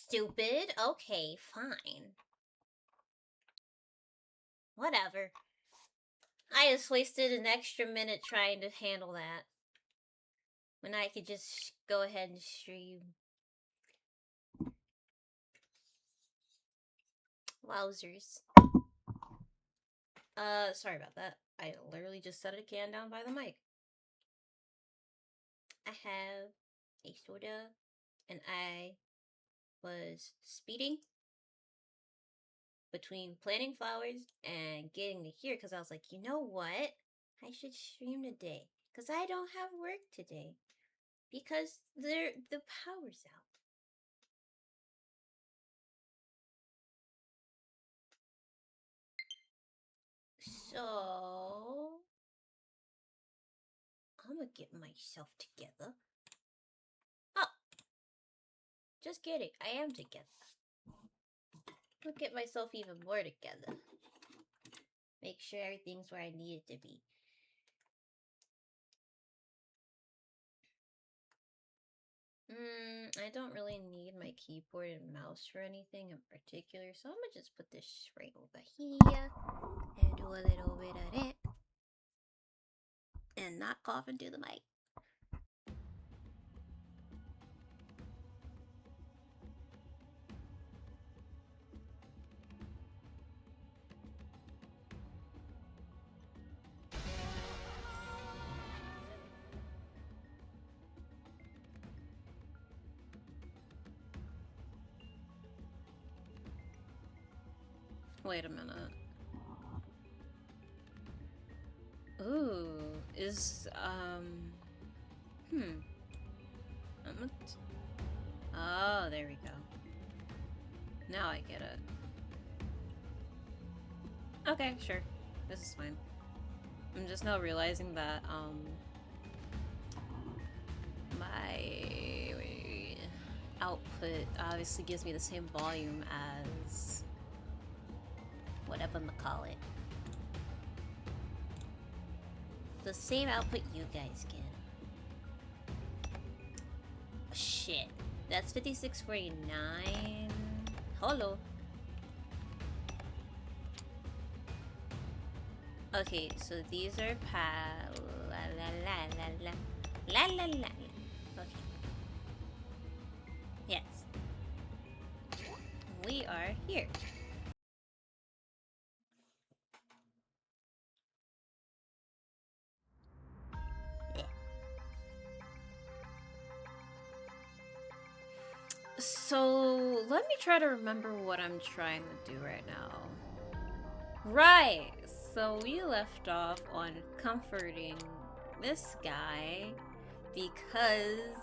stupid. Okay, fine. Whatever. I just wasted an extra minute trying to handle that. When I could just go ahead and stream. Wowzers. Sorry about that. I literally just set a can down by the mic. I have a soda, and I was speeding between planting flowers and getting to here because I was like, you know what? I should stream today because I don't have work today because the power's out. So I'm gonna get myself together. Oh, just kidding. I am together. I'll get myself even more together. Make sure everything's where I need it to be. I don't really need my keyboard and mouse for anything in particular, so I'm gonna just put this right over here and do a little bit of that and not cough into the mic. Wait a minute. Ooh, Oh, there we go. Now I get it. Okay, sure. This is fine. I'm just now realizing that, my output obviously gives me the same volume as whatever I'm gonna call it. The same output you guys get. Shit. That's 5649. Hello. Okay, so these are la la la la la la la la. Okay. Yes. We are here. So, let me try to remember what I'm trying to do right now. Right! So, we left off on comforting this guy because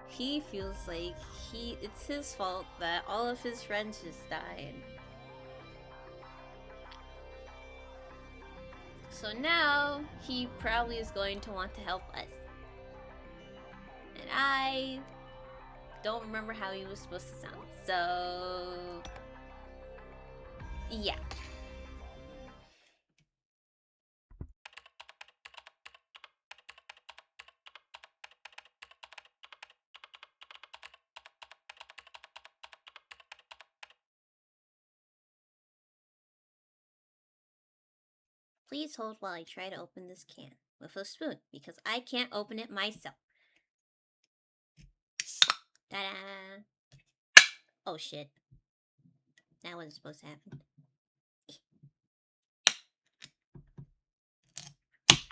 he feels like it's his fault that all of his friends just died. So now, he probably is going to want to help us. And I don't remember how he was supposed to sound. So, yeah. Please hold while I try to open this can with a spoon, because I can't open it myself. Ta-da! Oh shit. That wasn't supposed to happen.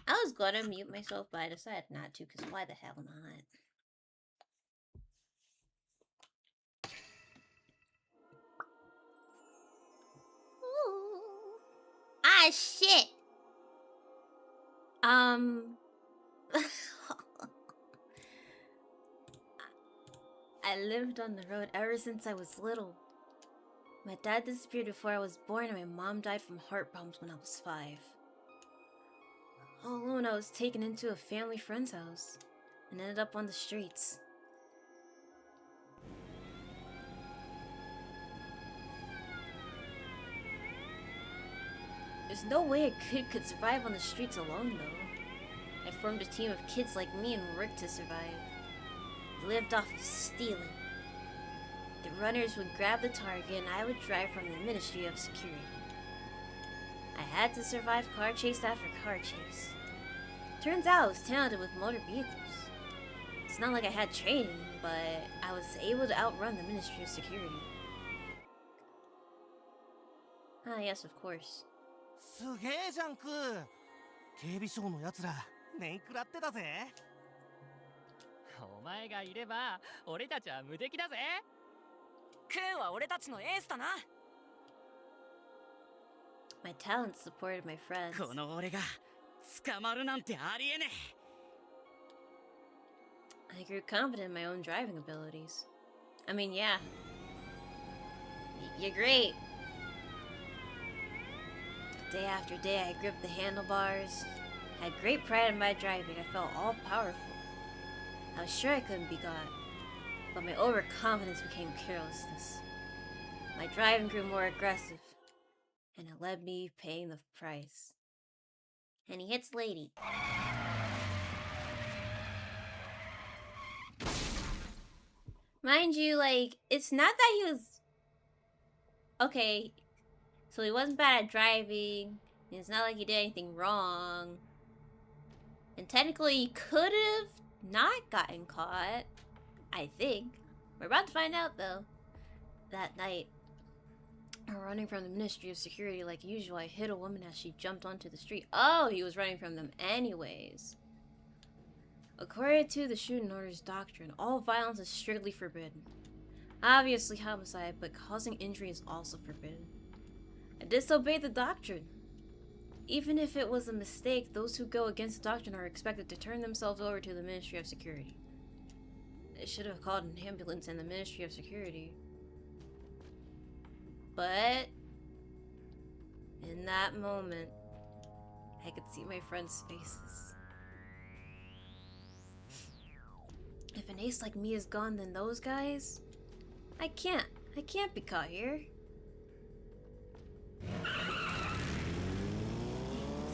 I was gonna mute myself, but I decided not to, because why the hell not? Ooh. Ah, shit! I lived on the road ever since I was little. My dad disappeared before I was born, and my mom died from heart problems when I was 5. All alone, I was taken into a family friend's house and ended up on the streets. There's no way a kid could survive on the streets alone, though. I formed a team of kids like me and worked to survive. They lived off of stealing. runners would grab the target and I would drive from the Ministry of Security. I had to survive car chase after car chase. Turns out I was talented with motor vehicles. It's not like I had training, but I was able to outrun the Ministry of Security. Ah, yes, of course. すげえじゃんクー。警備省のやつら面食らってたぜ。お前がいれば俺たちは無敵だぜ。クーは俺たちのエースだな。My talent supported my friends. この俺が捕まるなんてありえねえ。 I grew confident in my own driving abilities. I mean, yeah. You're great. Day after day, I gripped the handlebars. I had great pride in my driving. I felt all powerful. I was sure I couldn't be got, but my overconfidence became carelessness. My driving grew more aggressive, and it led me paying the price. And he hits Lady. Mind you, like, it's not that he was... Okay, so he wasn't bad at driving. It's not like he did anything wrong. And technically, he could have not gotten caught. I think. We're about to find out, though. That night, running from the Ministry of Security like usual, I hit a woman as she jumped onto the street. Oh, he was running from them anyways. According to the Shuten Order's doctrine, all violence is strictly forbidden. Obviously homicide, but causing injury is also forbidden. I disobeyed the doctrine. Even if it was a mistake, those who go against the doctrine are expected to turn themselves over to the Ministry of Security. They should have called an ambulance and the Ministry of Security. But in that moment, I could see my friends' faces. If an ace like me is gone, then those guys? I can't be caught here.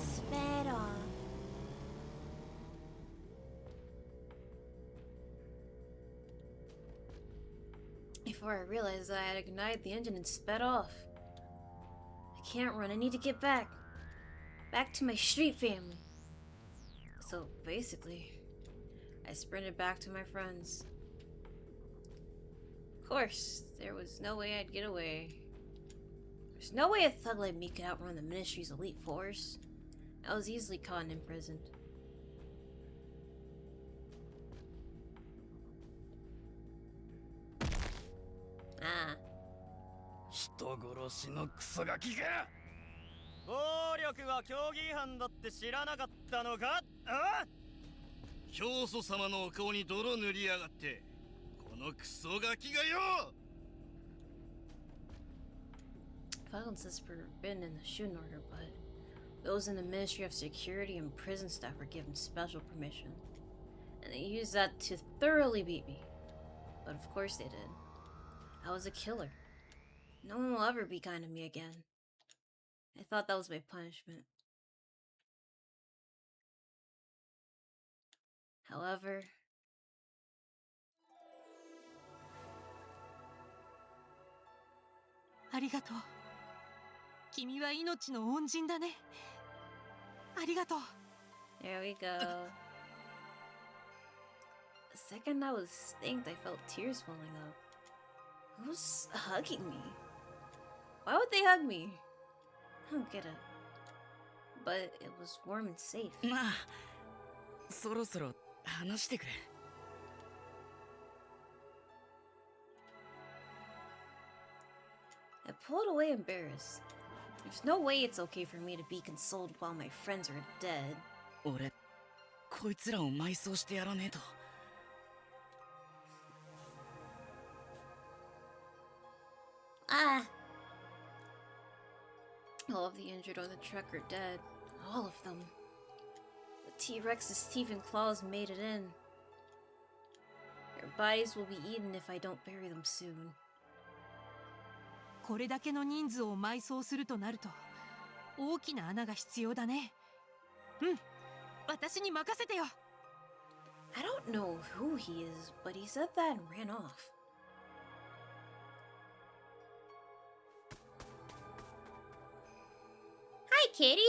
Sped off. Before I realized I had ignited the engine and sped off. I can't run, I need to get back. Back to my street family. So basically, I sprinted back to my friends. Of course, there was no way I'd get away. There's no way a thug like me could outrun the Ministry's elite force. I was easily caught and imprisoned. Ah. 人殺しのクソガキか。暴力は競技違反だって知らなかったのか。あ？教祖様のお顔に泥塗りやがって、このクソガキがよ。 Violence is forbidden in the Shuten Order, but those in the Ministry of Security and prison staff were given special permission. And they used that to thoroughly beat me. But of course they did. I was a killer. No one will ever be kind to me again. I thought that was my punishment. However... Arigato. 君は命の恩人だね。ありがとう。 There we go. The second I was stinked, I felt tears welling up. Who was hugging me? Why would they hug me? I don't get it. But it was warm and safe. まあ、そろそろ話してくれ。I pulled away embarrassed. There's no way it's okay for me to be consoled while my friends are dead. 俺、こいつらを埋葬してやらねえと。Ah! All of the injured on the truck are dead. All of them. The T-Rex's teeth and claws made it in. Their bodies will be eaten if I don't bury them soon. これだけの人数を埋葬するとなると、大きな穴が必要だね。うん、私に任せてよ。I don't know who he is, but he said that and ran off. kitty.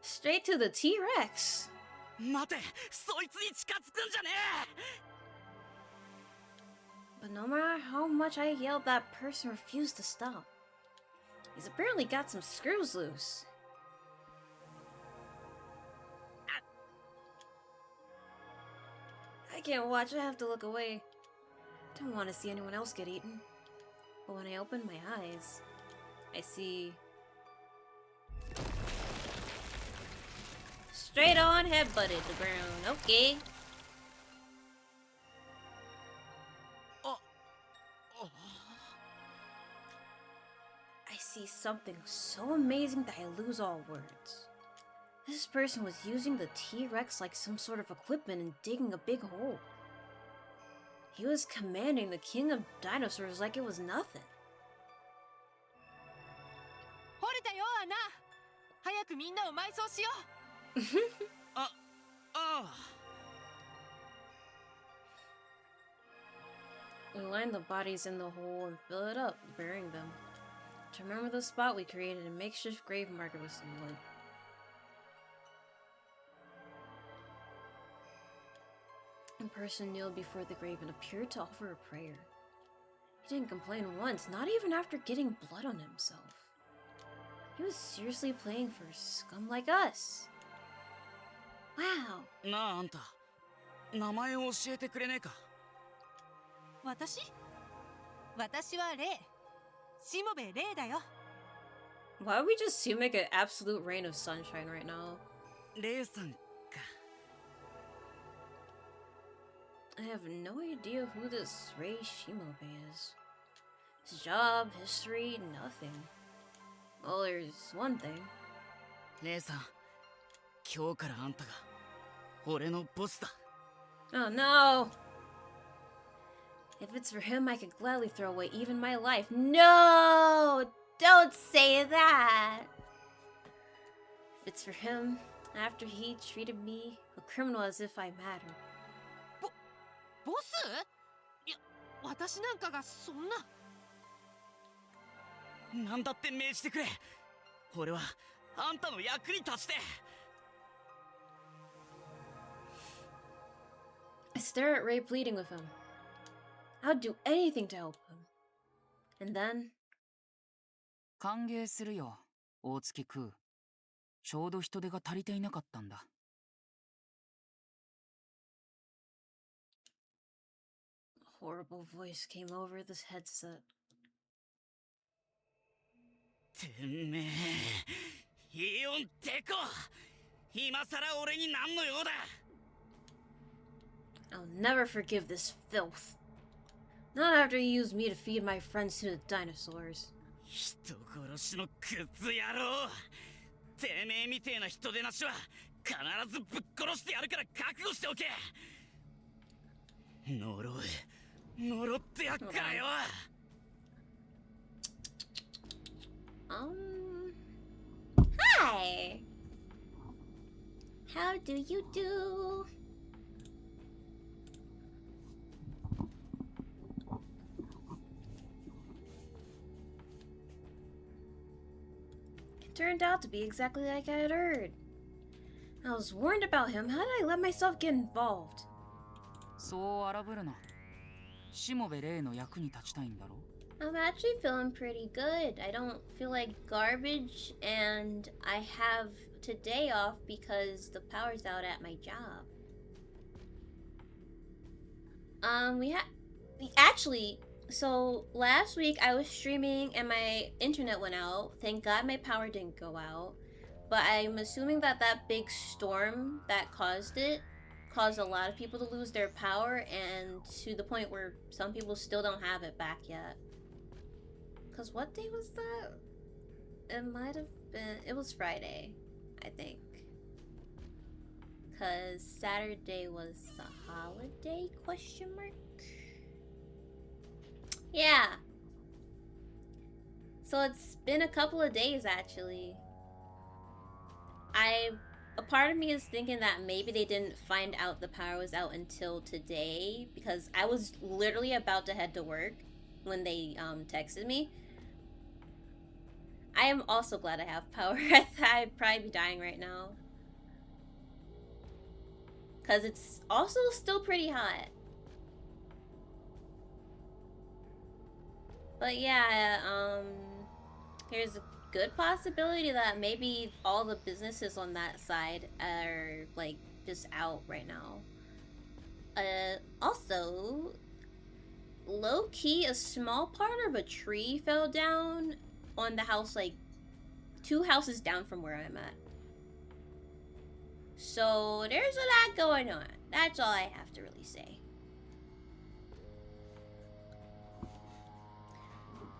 Straight to the T-Rex. 待て、そいつに近づくんじゃね But no matter how much I yelled, that person refused to stop. He's apparently got some screws loose. I can't watch, I have to look away. Don't want to see anyone else get eaten. But when I open my eyes, I see... Straight on headbutted the ground, okay. あ、I see something so amazing that I lose all words. This person was using the T-Rex like some sort of equipment and digging a big hole. He was commanding the king of dinosaurs like it was nothing. 掘れたよアナ。早くみんなを埋葬しよう。あ、あ We line the bodies in the hole and fill it up, burying them. To remember the spot, we created a makeshift grave marker with some wood. A person kneeled before the grave and appeared to offer a prayer. He didn't complain once, not even after getting blood on himself. He was seriously playing for scum like us. Wow. なああんた、名前を教えてくれねえか。私はレイ。しもべレイだよ。 Why would we just seem like an absolute rain of sunshine right now? レイさんか。I have no idea who this Rei Shimobe is. His job, history, nothing. Well, there's one thing. レイさん、今日からあんたが俺のボスだ。 Oh no! If it's for him, I could gladly throw away even my life. No! Don't say that! If it's for him, after he treated me, a criminal as if I mattered. ボス？いや、私なんかがそんな。なんだって命じてくれ。俺はあんたの役に立ちて。I stare at Ray pleading with him. I'd do anything to help him. And then... 歓迎するよ、大月空。ちょうど人手が足りていなかったんだ。A horrible voice came over this headset. てめえ、イオンテコ。今さら俺に何の用だ。 I'll never forgive this filth. Not after he used me to feed my friends to the dinosaurs. 人殺しのクズ野郎。てめえみてえな人手なしは必ずぶっ殺してやるから覚悟しておけ。呪ってやっからよ。Hi! How do you do? It turned out to be exactly like I had heard. I was warned about him. How did I let myself get involved? そう荒ぶるな。しもべレイの役に立ちたいんだろ。 I'm actually feeling pretty good. I don't feel like garbage, and I have today off because the power's out at my job. Actually, so last week I was streaming and my internet went out. Thank God my power didn't go out. But I'm assuming that that big storm that caused it caused a lot of people to lose their power, and to the point where some people still don't have it back yet. Cause what day was that? It might have been, it was Friday, I think. Cause Saturday was the holiday, question mark? Yeah. So it's been a couple of days actually. A part of me is thinking that maybe they didn't find out the power was out until today, because I was literally about to head to work when they texted me. I am also glad I have power. I'd probably be dying right now. Because it's also still pretty hot. But yeah, there's a good possibility that maybe all the businesses on that side are, like, just out right now. Also, low-key, a small part of a tree fell down on the house, like, 2 houses down from where I'm at. So, there's a lot going on. That's all I have to really say.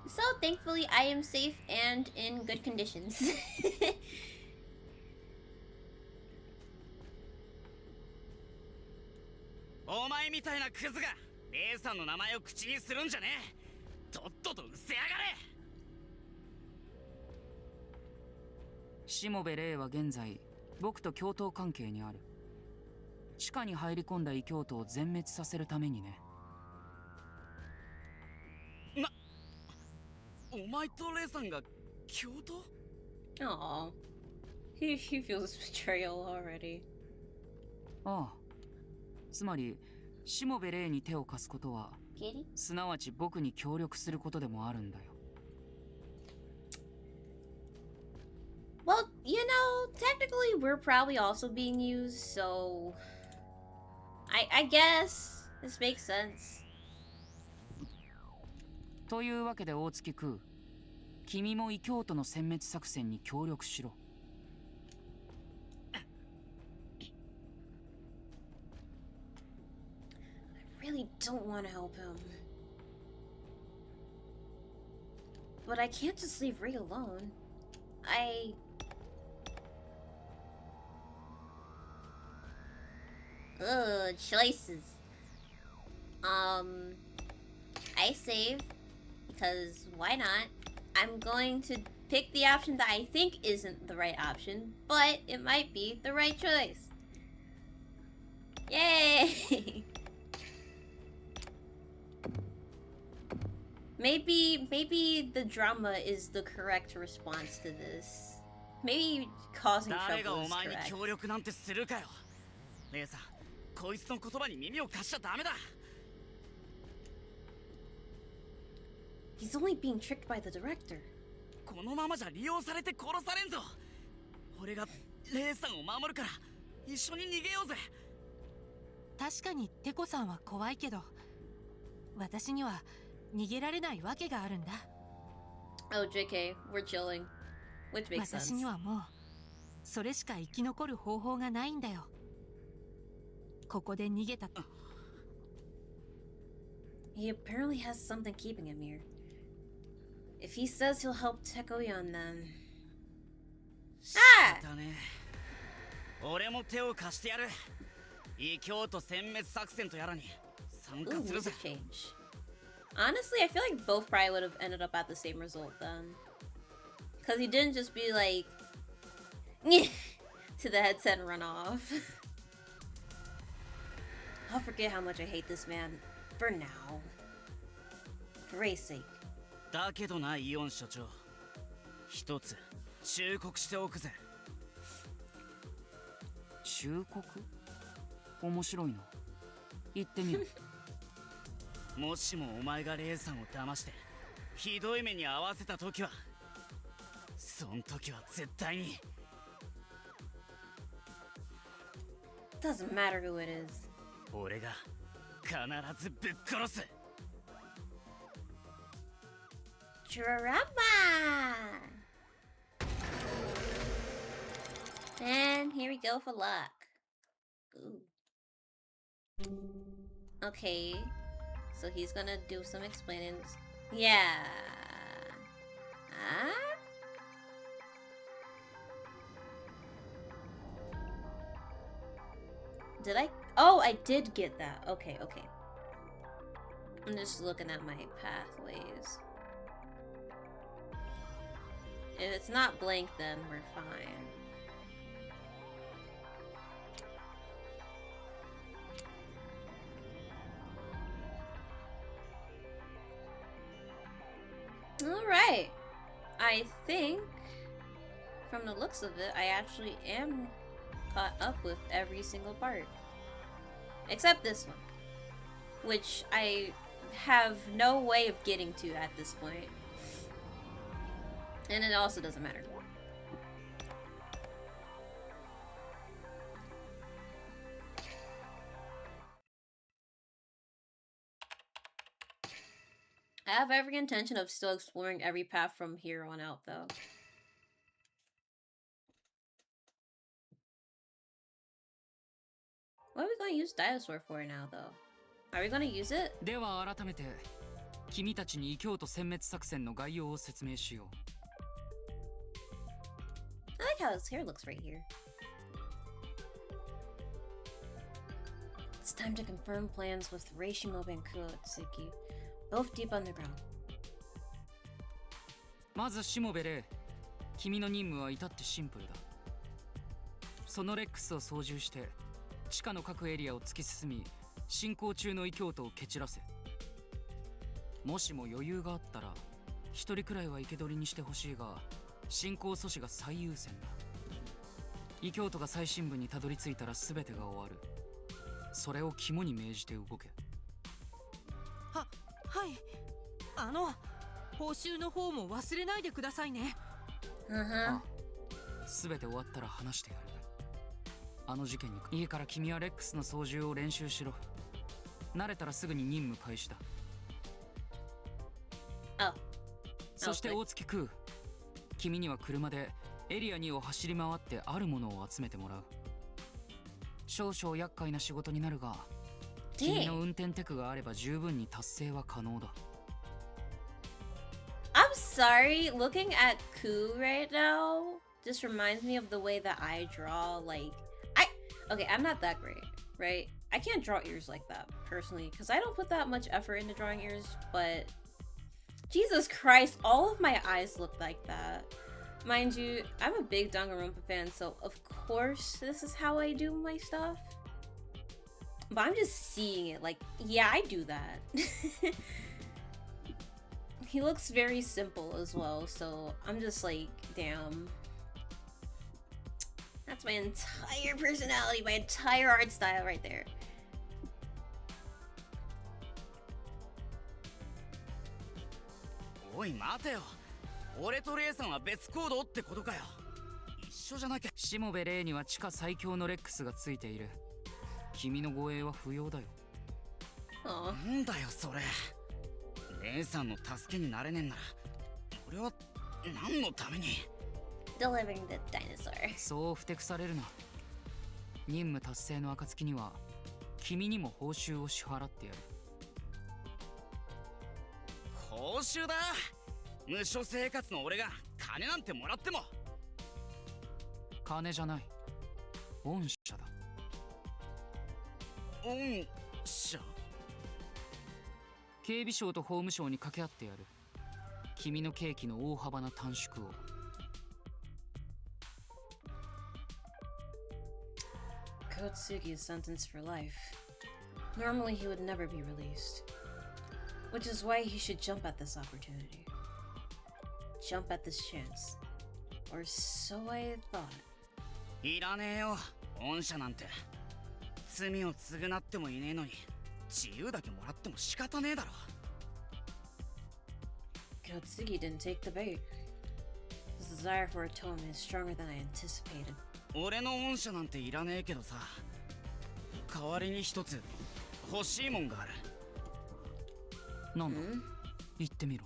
So, thankfully, I am safe and in good conditions. お前みたいなクズがレイさんの名前を口にするんじゃねえ。とっとと失せやがれ。しもべレイは現在僕と共闘関係にある。地下に入り込んだ異教徒を全滅させるためにね。お前とレイさんが共闘？ Aww. He feels betrayal already. ああ。つまりしもべレイに手を貸すことは Kitty? すなわち僕に協力することでもあるんだよ。Well, you know, technically we're probably also being used, so I guess this makes sense. というわけで大月空、君も異教徒の殲滅作戦に協力しろ。I really don't want to help him. But I can't just leave Ray alone. Ugh, choices. I save, because why not? I'm going to pick the option that I think isn't the right option, but it might be the right choice. Yay! Maybe the drama is the correct response to this. Maybe causing 誰が trouble お is 前に correct. 協力なんてするかよ。レイさん、こいつの言葉に耳を貸しちゃダメだ。 He's only being tricked by the director. このままじゃ利用されて殺されんぞ。俺がレイさんを守るから一緒に逃げようぜ。確かにテコさんは怖いけど、私には逃げられないわけがあるんだ。Oh, JK, we're chilling. Which makes sense. 私にはもうそれしか生き残る方法がないんだよ。ここで逃げた。He apparently has something keeping him here. If he says he'll help Tekoyan, then... あだね。俺も手を貸してやる。異教徒殲滅作戦とやらに参 Ooh, 加するぜ。 music change. Honestly, I feel like both probably would have ended up at the same result then. Because he didn't just be like... to the headset and run off. I'll forget how much I hate this man. For now. For Ray's sake. だけどな、イオン所長。一つ忠告しておくぜ。忠告？面白いな。言ってみる。もしもお前がレイさんを騙してひどい目に遭わせた時は、そん時は絶対に。 Doesn't matter who it is. 俺が必ずぶっ殺す。 Drama! And here we go for luck. Ooh. Okay. So he's gonna do some explaining. Yeah. Huh? Did I? Oh, I did get that. Okay, okay. I'm just looking at my pathways. If it's not blank, then we're fine. Alright. I think from the looks of it, I actually am caught up with every single part. Except this one, which I have no way of getting to at this point. And it also doesn't matter. I have every intention of still exploring every path from here on out, though. What are we going to use Dinosaur for now, though? Are we going to use it? では改めて君たちに異教徒殲滅作戦の概要を説明しよう。 I like how his hair looks right here. It's time to confirm plans with Reishimobe and Kurotsuki, both deep underground. まずしもべれ、君の任務は至ってシンプルだ。そのレックスを操縦して地下の各エリアを突き進み、進行中の異教徒を蹴散らせ。もしも余裕があったら一人くらいは生け捕りにしてほしいが、進行阻止が最優先だ。異教徒が最深部にたどり着いたら全てが終わる。それを肝に銘じて動け。はい。報酬の方も忘れないでくださいね。全て終わったら話してやる。あの事件にいいから君はレックスの操縦を練習しろ。慣れたらすぐに任務開始だ。そして大月空、君には車でエリア2を走り回ってあるものを集めてもらう。少々厄介な仕事になるが、君の運転テクがあれば十分に達成は可能だ。I'm sorry, looking at Ku right now just reminds me of the way that I draw. Okay, I'm not that great, right? I can't draw ears like that, personally, because I don't put that much effort into drawing ears, but Jesus Christ, all of my eyes look like that. Mind you, I'm a big Danganronpa fan, so of course this is how I do my stuff. But I'm just seeing it, like, yeah, I do that. He looks very simple as well, so I'm just like, damn. That's my entire personality, my entire art style right there. おい待てよ。俺とレイさんは別行動ってことかよ。一緒じゃなきゃ。しもべレイには地下最強のレックスがついている。君の護衛は不要だよ。なんだよそれ。レイさんの助けになれねえんなら俺は何のために。 Delivering the dinosaur. そうふてくされるな。任務達成の暁には君にも報酬を支払ってやる。報酬だ。無所生活の俺が金なんてもらっても。金じゃない、恩赦だ。恩赦？警備省と法務省に掛け合ってやる。君の刑期の大幅な短縮を。Kotsugi is sentenced for life. Normally he would never be released. Which is why he should jump at this opportunity. Jump at this chance. Or so I thought. いらねえよ、恩赦なんて。罪を償ってもいねえのに自由だけもらっても仕方ねえだろ。Kotsugi didn't take the bait. His desire for atonement is stronger than I anticipated. 俺の恩赦なんていらねえけどさ、代わりに一つ欲しいもんがある。なんだ、言ってみろ。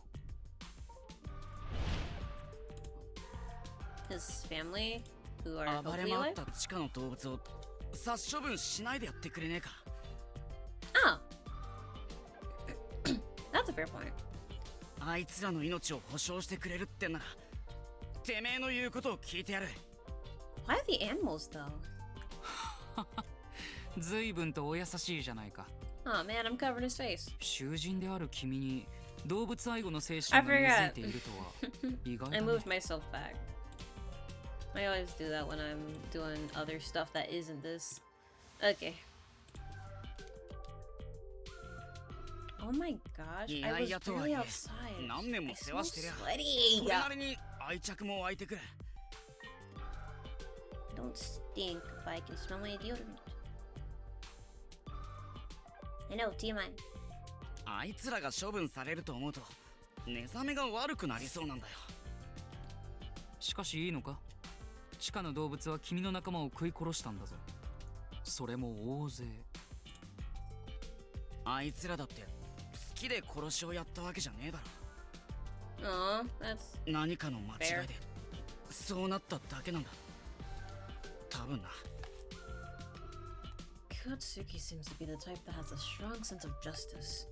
His family, who are 暴れ hopefully 回っ alive? た地下の動物を殺処分しないでやってくれねえか。Oh. That's a fair point. あいつらの命を保証してくれるってんならてめえの言うことを聞いてやる。Why the animals though? 随分とお優しいじゃないか。Oh man, I'm covering his face. 囚人である君に動物愛護の精神が根付いているとは意外だ I ね。 moved myself back. I always do that when I'm doing other stuff that isn't this. Okay. Oh my gosh, い I や was いやとは barely 言え outside. 何年も I 世 smell 話してりゃ sweaty. それなりに愛着も湧いてくる。don't stink, but I can smell my deodorant. I know, TMI. あいつらが処分されると思うと寝覚めが悪くなりそうなんだよ。しかしいいのか？地下の動物は君の仲間を食い殺したんだぞ。それも大勢。あいつらだって好きで殺しをやったわけじゃねえだろ。Aw, that's 何かの間違いでそうなっただけなんだ。多分な。 Kotsuki seems to be the type that has a strong sense of justice.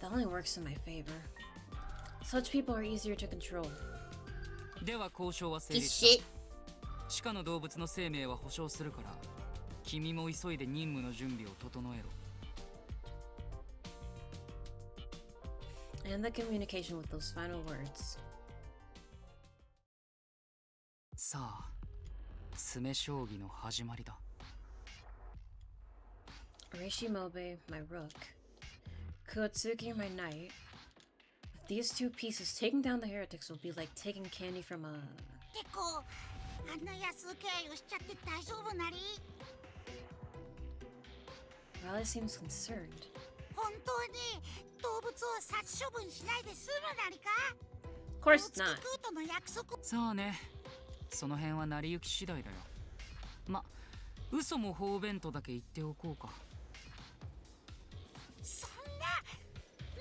That only works in my favor. Such people are easier to control. では交渉は成 Eat 立した。 shit. 地下の動物の生命は保証するから、君も急いで任務の準備を整えろ。And the communication with those final words. さあ、詰将棋の始まりだ。Orishimobe, my rook. Kotsuki, my knight. With these two pieces, taking down the heretics will be like taking candy from a... てこ、あんな安請け合いをしちゃって大丈夫なり？ Riley seems concerned. 本当に動物を殺処分しないで済むなりか？ Of course 大月 not. 空との約束。さあね、その辺は成り行き次第だよ。ま、嘘も方便とだけ言っておこうか。そんな、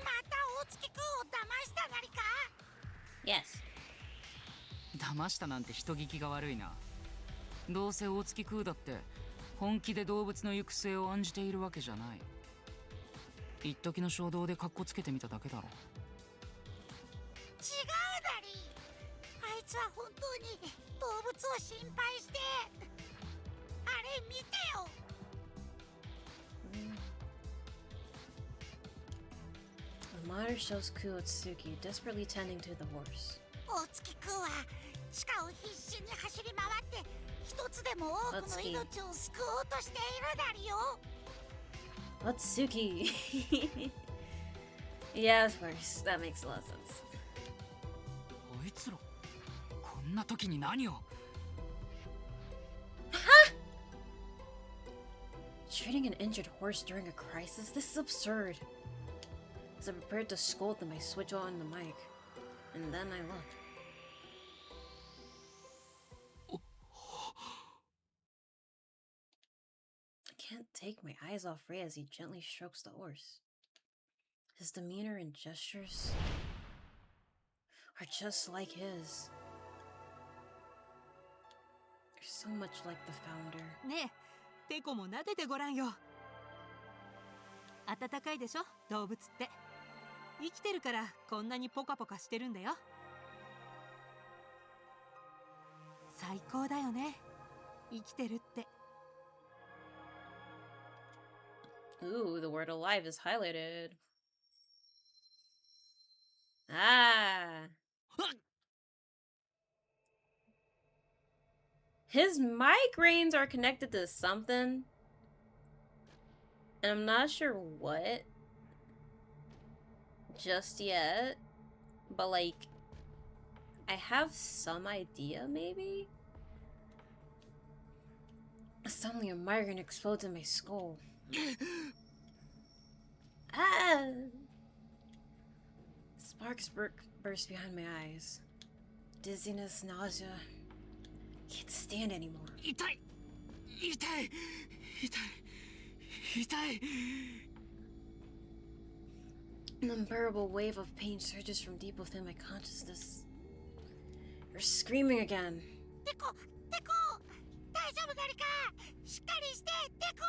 また大月空を騙したなりか？ Yes. 騙したなんて人聞きが悪いな。どうせ大月空だって本気で動物の行く末を案じているわけじゃない。一時の衝動でカッコつけてみただけだろ。違うなり。あいつは本当に動物を心配して。あれ見てよ。The monitor shows Kuotsuki desperately tending to the horse. 大月空は地下を必死に走り回って一つでも多くの命を救おうとしているなりよ。Otsuki! Yeah, of course. That makes a lot of sense. あいつら、こんな時に何を。 Treating an injured horse during a crisis? This is absurd. As I prepared to scold them, I switch on the mic. And then I look. I can't take my eyes off Ray as he gently strokes the horse. His demeanor and gestures are just like his. They're so much like the founder. ねえ、テコも撫でてごらんよ。暖かいでしょ、動物って。生きてるからこんなにポカポカしてるんだよ。最高だよね、生きてるって。 Ooh, the word alive is highlighted. Ah. His migraines are connected to something. And I'm not sure what. Just yet. But like, I have some idea maybe? Suddenly a migraine explodes in my skull. Ah! Sparks burst behind my eyes. Dizziness, nausea. Can't stand anymore. 痛い痛い痛い痛い。 An unbearable wave of pain surges from deep within my consciousness. You're screaming again. テコ、テコ、大丈夫なりか？しっかりして、テコ。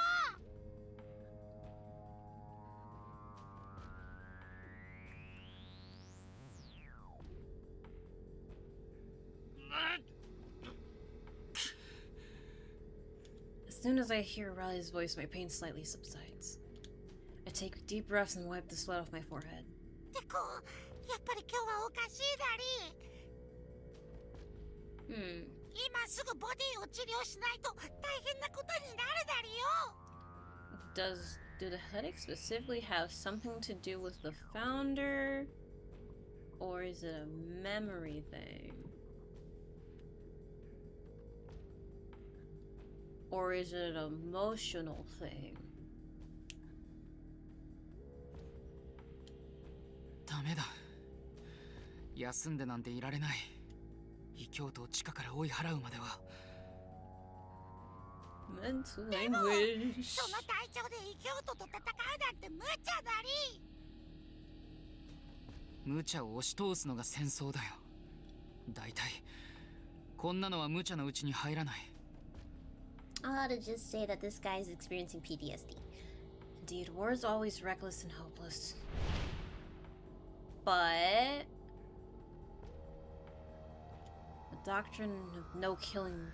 As soon as I hear Riley's voice, my pain slightly subsides. I take deep breaths and wipe the sweat off my forehead. テコ、やっぱり今日はおかしいなり。今すぐボディを治療しないと大変なことになるなりよ。Do the headaches specifically have something to do with the founder? Or is it a memory thing? Or is it an emotional thing? ダメだ。休んでなんていられない。異教徒を地下から追い払うまでは。Mental でも anguish. その体調で異教徒と戦うなんて無茶なり。無茶を押し通すのが戦争だよ。だいたいこんなのは無茶のうちに入らない。 I ought to just say that this guy is experiencing PTSD. Indeed, war is always reckless and hopeless. But the doctrine of no killing,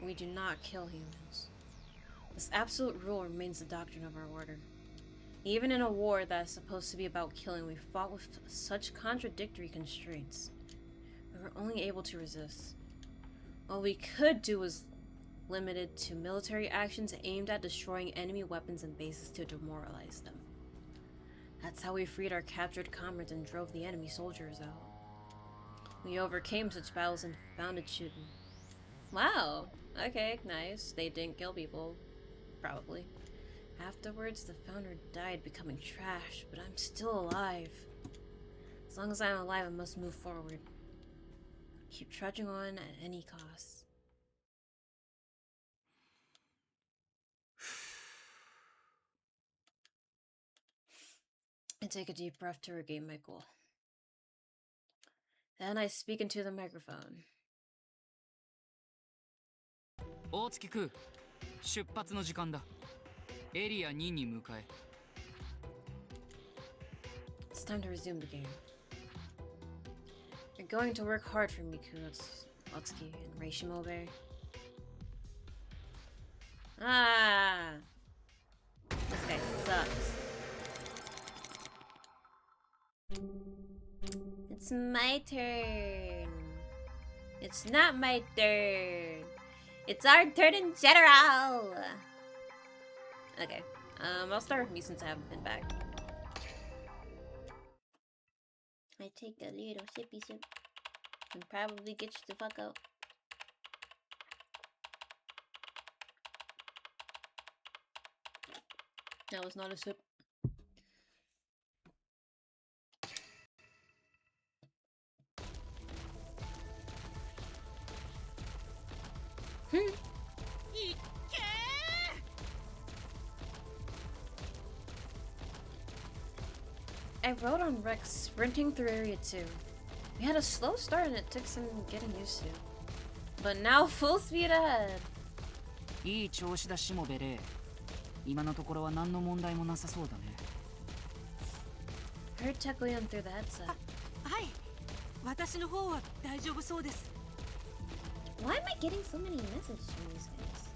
we do not kill humans. This absolute rule remains the doctrine of our order. Even in a war that is supposed to be about killing, we fought with such contradictory constraints. We were only able to resist. All we could do was limited to military actions aimed at destroying enemy weapons and bases to demoralize them. That's how we freed our captured comrades and drove the enemy soldiers out. We overcame such battles and founded Shuten. Wow, okay, nice. They didn't kill people. Probably. Afterwards, the founder died becoming trash, but I'm still alive. As long as I'm alive, I must move forward. Keep trudging on at any cost. I take a deep breath to regain my cool. Then I speak into the microphone. 大月く出発の時間だ。エリア2に向かえ。 It's time to resume the game. You're going to work hard for Miku, Otsuki, and Reishimobe. Ah! This guy sucks. It's my turn. It's not my turn. It's our turn in general. Okay. I'll start with me since I haven't been back. I take a little sippy sip and probably get you the fuck out. That was not a sip. I rode on Rex sprinting through Area 2. We had a slow start and it took some getting used to. But now full speed ahead. いい調子だしもべれ。今のところは何の問題もなさそうだね。Heard Teko through the headset. はい、私の方は大丈夫そうです。 Why am I getting so many messages from these guys?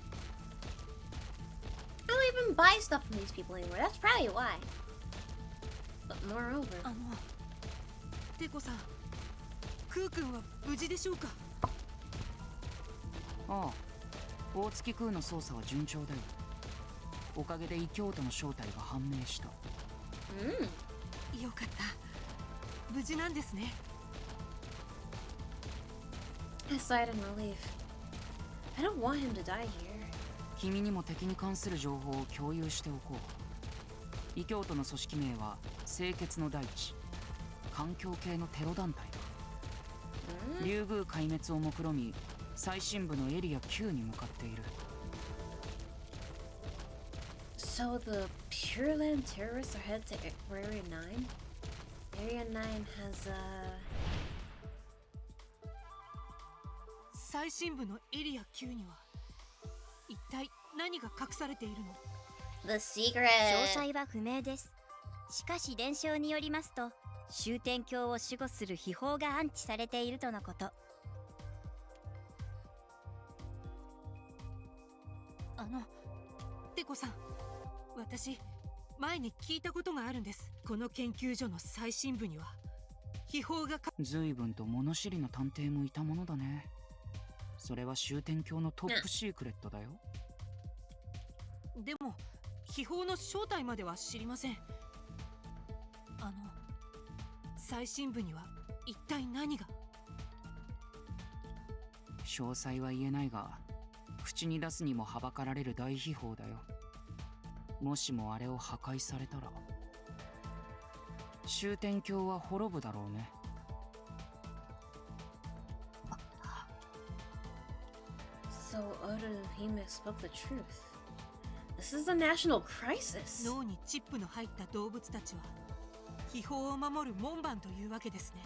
I don't even buy stuff from these people anymore. That's probably why. But moreover, テコさん、クー君は無事でしょうか？ああ、大月空の捜査は順調だよ。おかげで異教徒の正体が判明した。よかった。無事なんですね。I sighed in relief. I don't want him to die here. 君にも敵に関する情報を共有しておこう。異教徒の組織名は清潔の大地、環境系のテロ団体だ。竜宮壊滅を目論み、最深部のエリア9に向かっている。So the Pure Land terrorists are headed to Area 9? Area 9 has a... 最深部のエリア9には一体何が隠されているの？ The secret! 詳細は不明です。しかし伝承によりますと、終点鏡を守護する秘宝が安置されているとのこと。テコさん、私前に聞いたことがあるんです。この研究所の最深部には秘宝が随分と物知りの探偵もいたものだね。それは終点鏡のトップシークレットだよ。でも秘宝の正体までは知りません。最深部には一体何が？詳細は言えないが、口に出すにもはばかられる大秘宝だよ。もしもあれを破壊されたら終点橋は滅ぶだろうね。So Oda Hime spoke the truth. This is a national crisis. 脳にチップの入った動物たちは秘宝を守る門番というわけですね。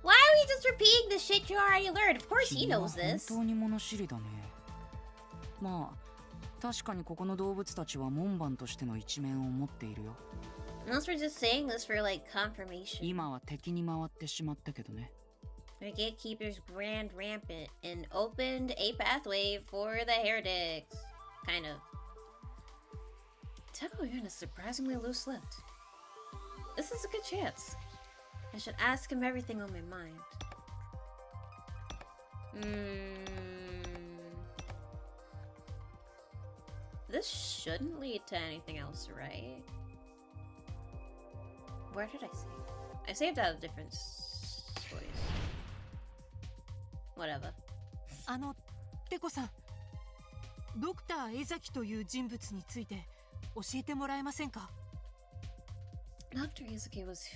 Why are we just repeating the shit you already learned? Of course he 君は knows 本 this. 当に物知りだね。まあ確かにここの動物たちは門番としての一面を持っているよ。Unless we're just saying this for like confirmation. 今は敵に回ってしまったけどね。The gatekeepers ran rampant and opened a pathway for the heretics. Kind of. Teko Yun is surprisingly loose-lipped. This is a good chance. I should ask him everything on my mind. This shouldn't lead to anything else, right? Where did I save? I saved out of different stories. Whatever. テコさん、ドクター江崎という人物について教えてもらえませんか？ Dr. Izuki was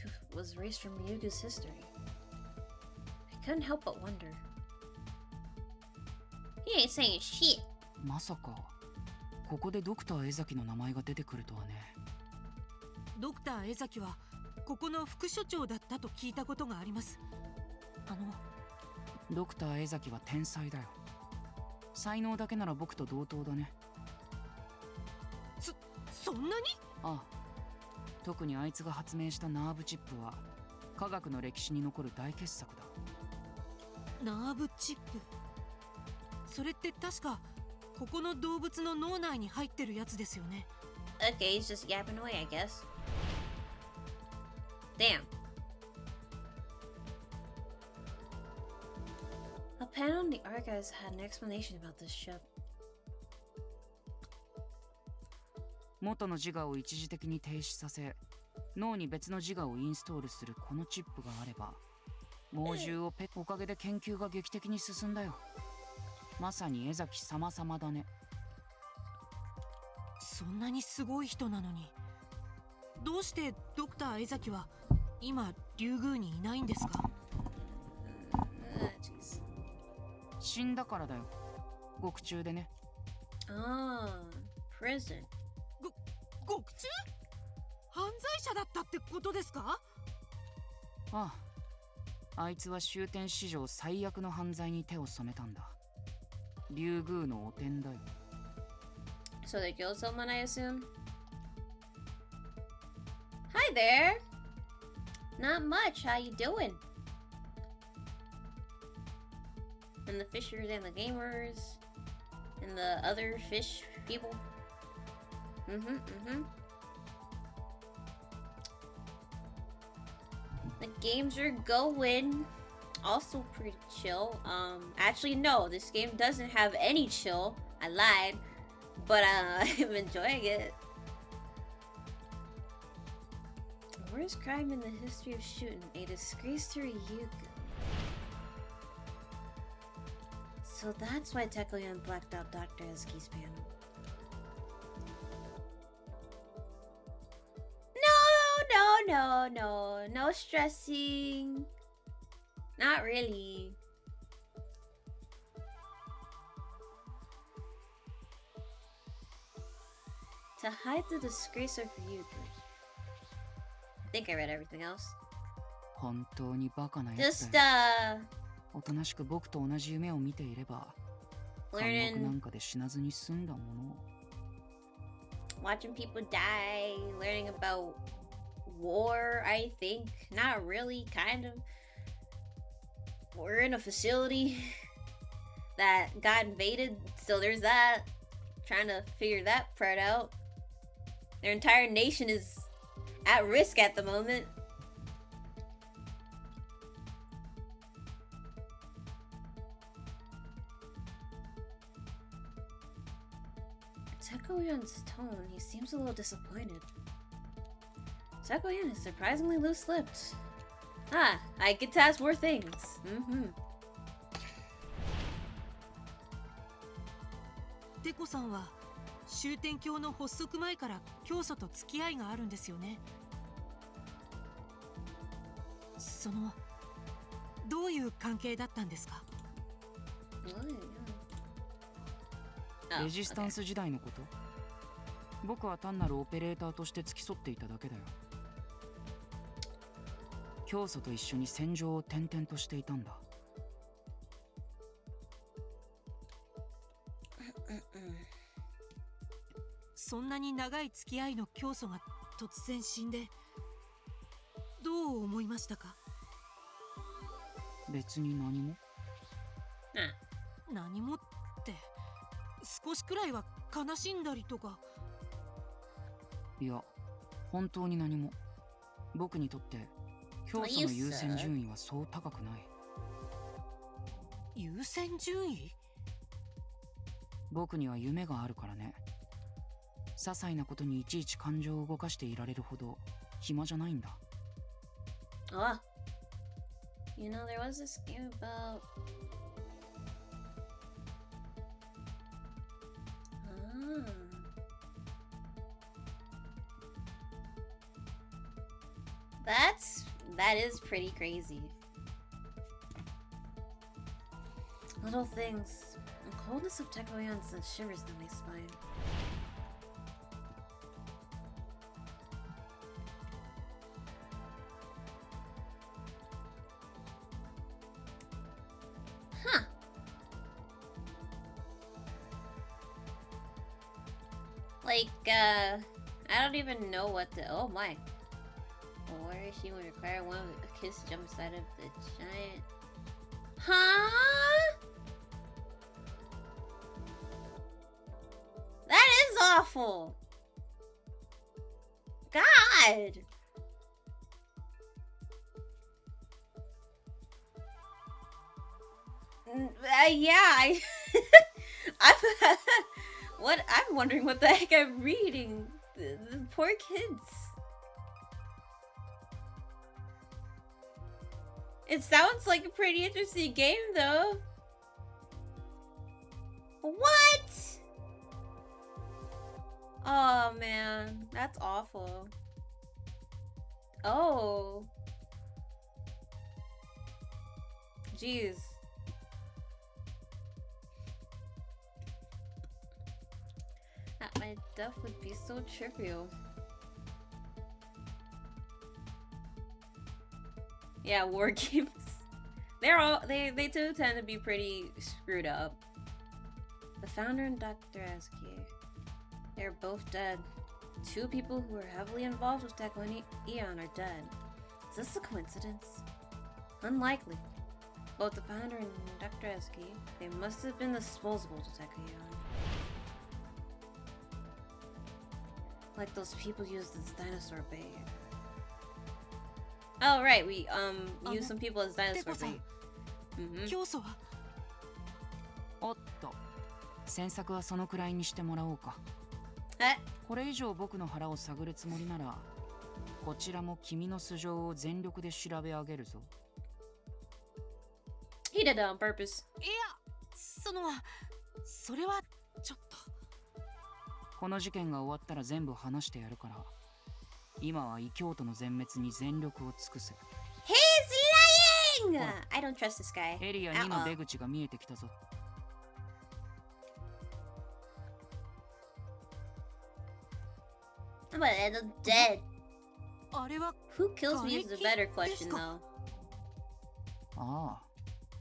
raised from Ryugu's history. I couldn't help but wonder. He ain't saying shit. まさかここでドクター江崎の名前が出てくるとはね。ドクター江崎はここの副所長だったと聞いたことがあります。ドクター江崎は天才だよ。才能だけなら僕と同等だね。そんなに？ああ、特にあいつが発明したナーブチップは科学の歴史に残る大傑作だ。ナーブチップ、それって確かここの動物の脳内に入ってるやつですよね。 Okay, he's just yapping away, I guess. Damn. A panel in the archives had an explanation about this ship. 元の自我を一時的に停止させ、脳に別の自我をインストールするこのチップがあれば、猛獣をおかげで研究が劇的に進んだよ。まさに江崎様々だね。そんなにすごい人なのに、どうしてドクター江崎は今リュウグウにいないんですか？ Jeez. 死んだからだよ。獄中でね。Ah, prison. 獄中？犯罪者だったってことですか？ああ、あいつは終点史上最悪の犯罪に手を染めたんだ。リュウグウの汚点だよ。So they killed someone, I assume? Hi there! Not much, how you doing? And the fishers and the gamers and the other fish people. The games are going. Also pretty chill. Actually no, this game doesn't have any chill. I lied. But I'm enjoying it. Worst crime in the history of Shuten, a disgrace to Ryugu. So that's why Teko-yan blacked out Dr. Ezuki's panel. No stressing. Not really. To hide the disgrace of Ryugu. I think I read everything else. 本当にバカなやつ Just だよ。おとなしく僕と同じ夢を見ていれば、監獄な learning, んかで死なずに済んだもの。watching people die, learning about war, I think. Not really, kind of. We're in a facility that got invaded, so there's that. Trying to figure that part out. Their entire nation is at risk at the moment. Teko-yan's tone, he seems a little disappointed. Teko-yan is surprisingly loose-lipped. Ah, I get to ask more things. テコさんは終点橋の発足前から教祖と付き合いがあるんですよね。どういう関係だったんですか？レジスタンス時代のこと？僕は単なるオペレーターとして付き添っていただけだよ。教祖と一緒に戦場を転々としていたんだ。そんなに長い付き合いの教祖が突然死んで、どう思いましたか？別に何も。何もって、少しくらいは悲しんだりとか。いや、本当に何も。僕にとって教祖の優先順位はそう高くない。優先順位？僕には夢があるからね。些細なことにいちいち感情を動かしていられるほど暇じゃないんだ。Oh. You know, there was this game about... That is pretty crazy. Little things. The coldness of Teko sends shivers down my spine. Huh. Like, I don't even know what to... Oh my. Or she would require one with a kiss to jump inside of the giant... Huh? That is awful! God! Yeah, I'm wondering what the heck I'm reading. The poor kids. It sounds like a pretty interesting game, though. What? Oh, man. That's awful. Oh. Jeez. My death would be so trivial. Yeah, war games. They too tend to be pretty screwed up. The founder and Dr. Azuki. They're both dead. Two people who were heavily involved with Teko and Eon are dead. Is this a coincidence? Unlikely. Both the founder and Dr. Azuki, they must have been disposable to Teko Eon. Like those people used as dinosaur bait. Oh right, we used some people as dinosaur bait. Mm-hmm. おっと、詮索はそのくらいにしてもらおうか。これ以上僕の腹を探るつもりなら、こちらも君の素性を全力で調べ上げるぞ。He did that on purpose. いや、それはちょっと。この事件が終わったら全部話してやるから、今は異教徒の全滅に全力を尽くせ。He's lying! I don't trust this guy. エリア2の出口が見えてきたぞ。I'm gonna end up dead. あれは Who kills me is the better question, though. ああ、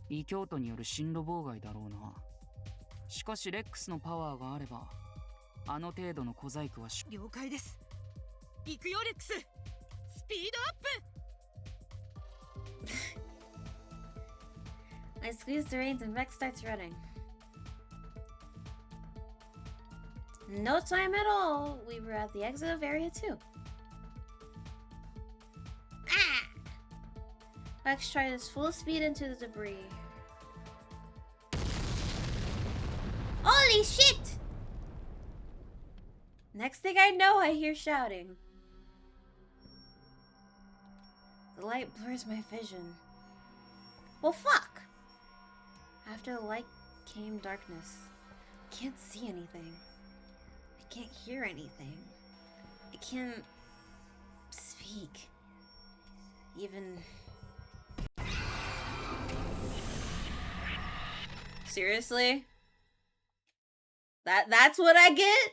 異教徒による進路妨害だろうな。しかしレックスのパワーがあれば、あの程度の小細工は了解です。行くよレックス。スピードアップ。 I squeeze the reins and Rex starts running. No time at all. We were at the exit of Area 2. Ah! Rex tried his full speed into the debris. Holy shit! Next thing I know, I hear shouting. The light blurs my vision. Well, fuck! After the light came darkness. can't see anything. I can't hear anything. I can't speak. Even... Seriously? That's what I get?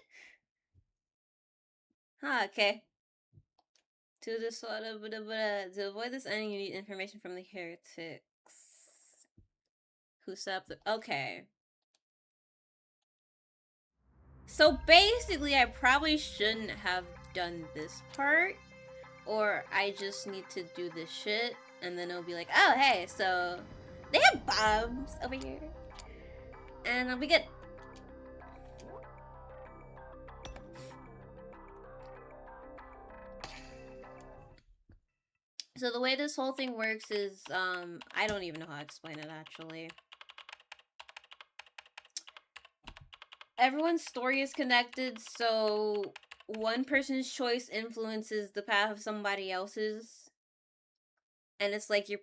Huh, okay. To this sort of to avoid this ending, you need information from the heretics. Who set up the okay. So basically I probably shouldn't have done this part. Or I just need to do this shit and then it'll be like, oh hey, so they have bombs over here. And I'll be good. So the way this whole thing works is, I don't even know how to explain it actually. Everyone's story is connected, so one person's choice influences the path of somebody else's. And it's like you're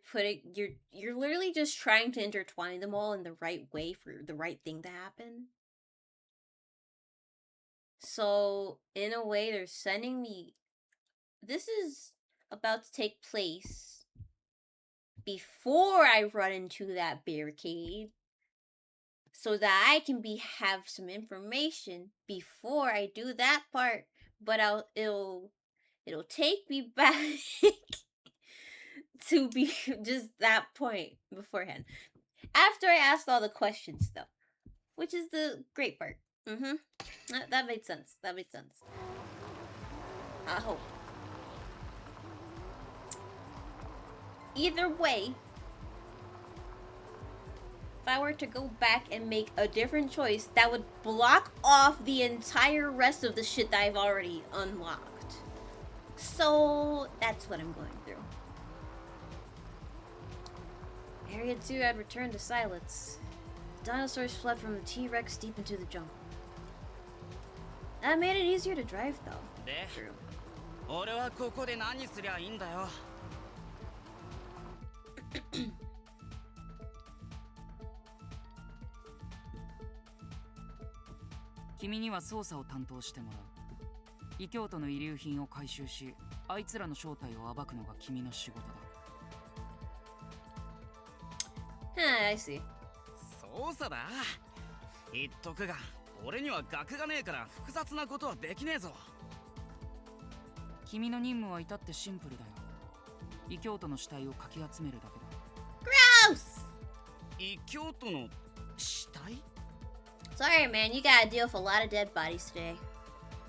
literally just trying to intertwine them all in the right way for the right thing to happen. So in a way they're sending me, this is about to take place before I run into that barricade, so that I can have some information before I do that part. But it'll take me back to be just that point beforehand. After I asked all the questions though, which is the great part. That made sense. That made sense. I hope. Either way, if I were to go back and make a different choice, that would block off the entire rest of the shit that I've already unlocked. So that's what I'm going through. Area 2 had returned to silence. Dinosaurs fled from the T-Rex deep into the jungle. That made it easier to drive though. True. 俺はここで何すりゃいいんだよ。君には捜査を担当してもらう。異教徒の遺留品を回収し、あいつらの正体を暴くのが君の仕事だ。I see. 捜査だ。言っとくが、俺には学がねえから複雑なことはできねえぞ。君の任務は至ってシンプルだよ。異教徒の死体をかき集めるだけだ。Gross! 異教徒の死体？ Sorry, man. You gotta deal with a lot of dead bodies today.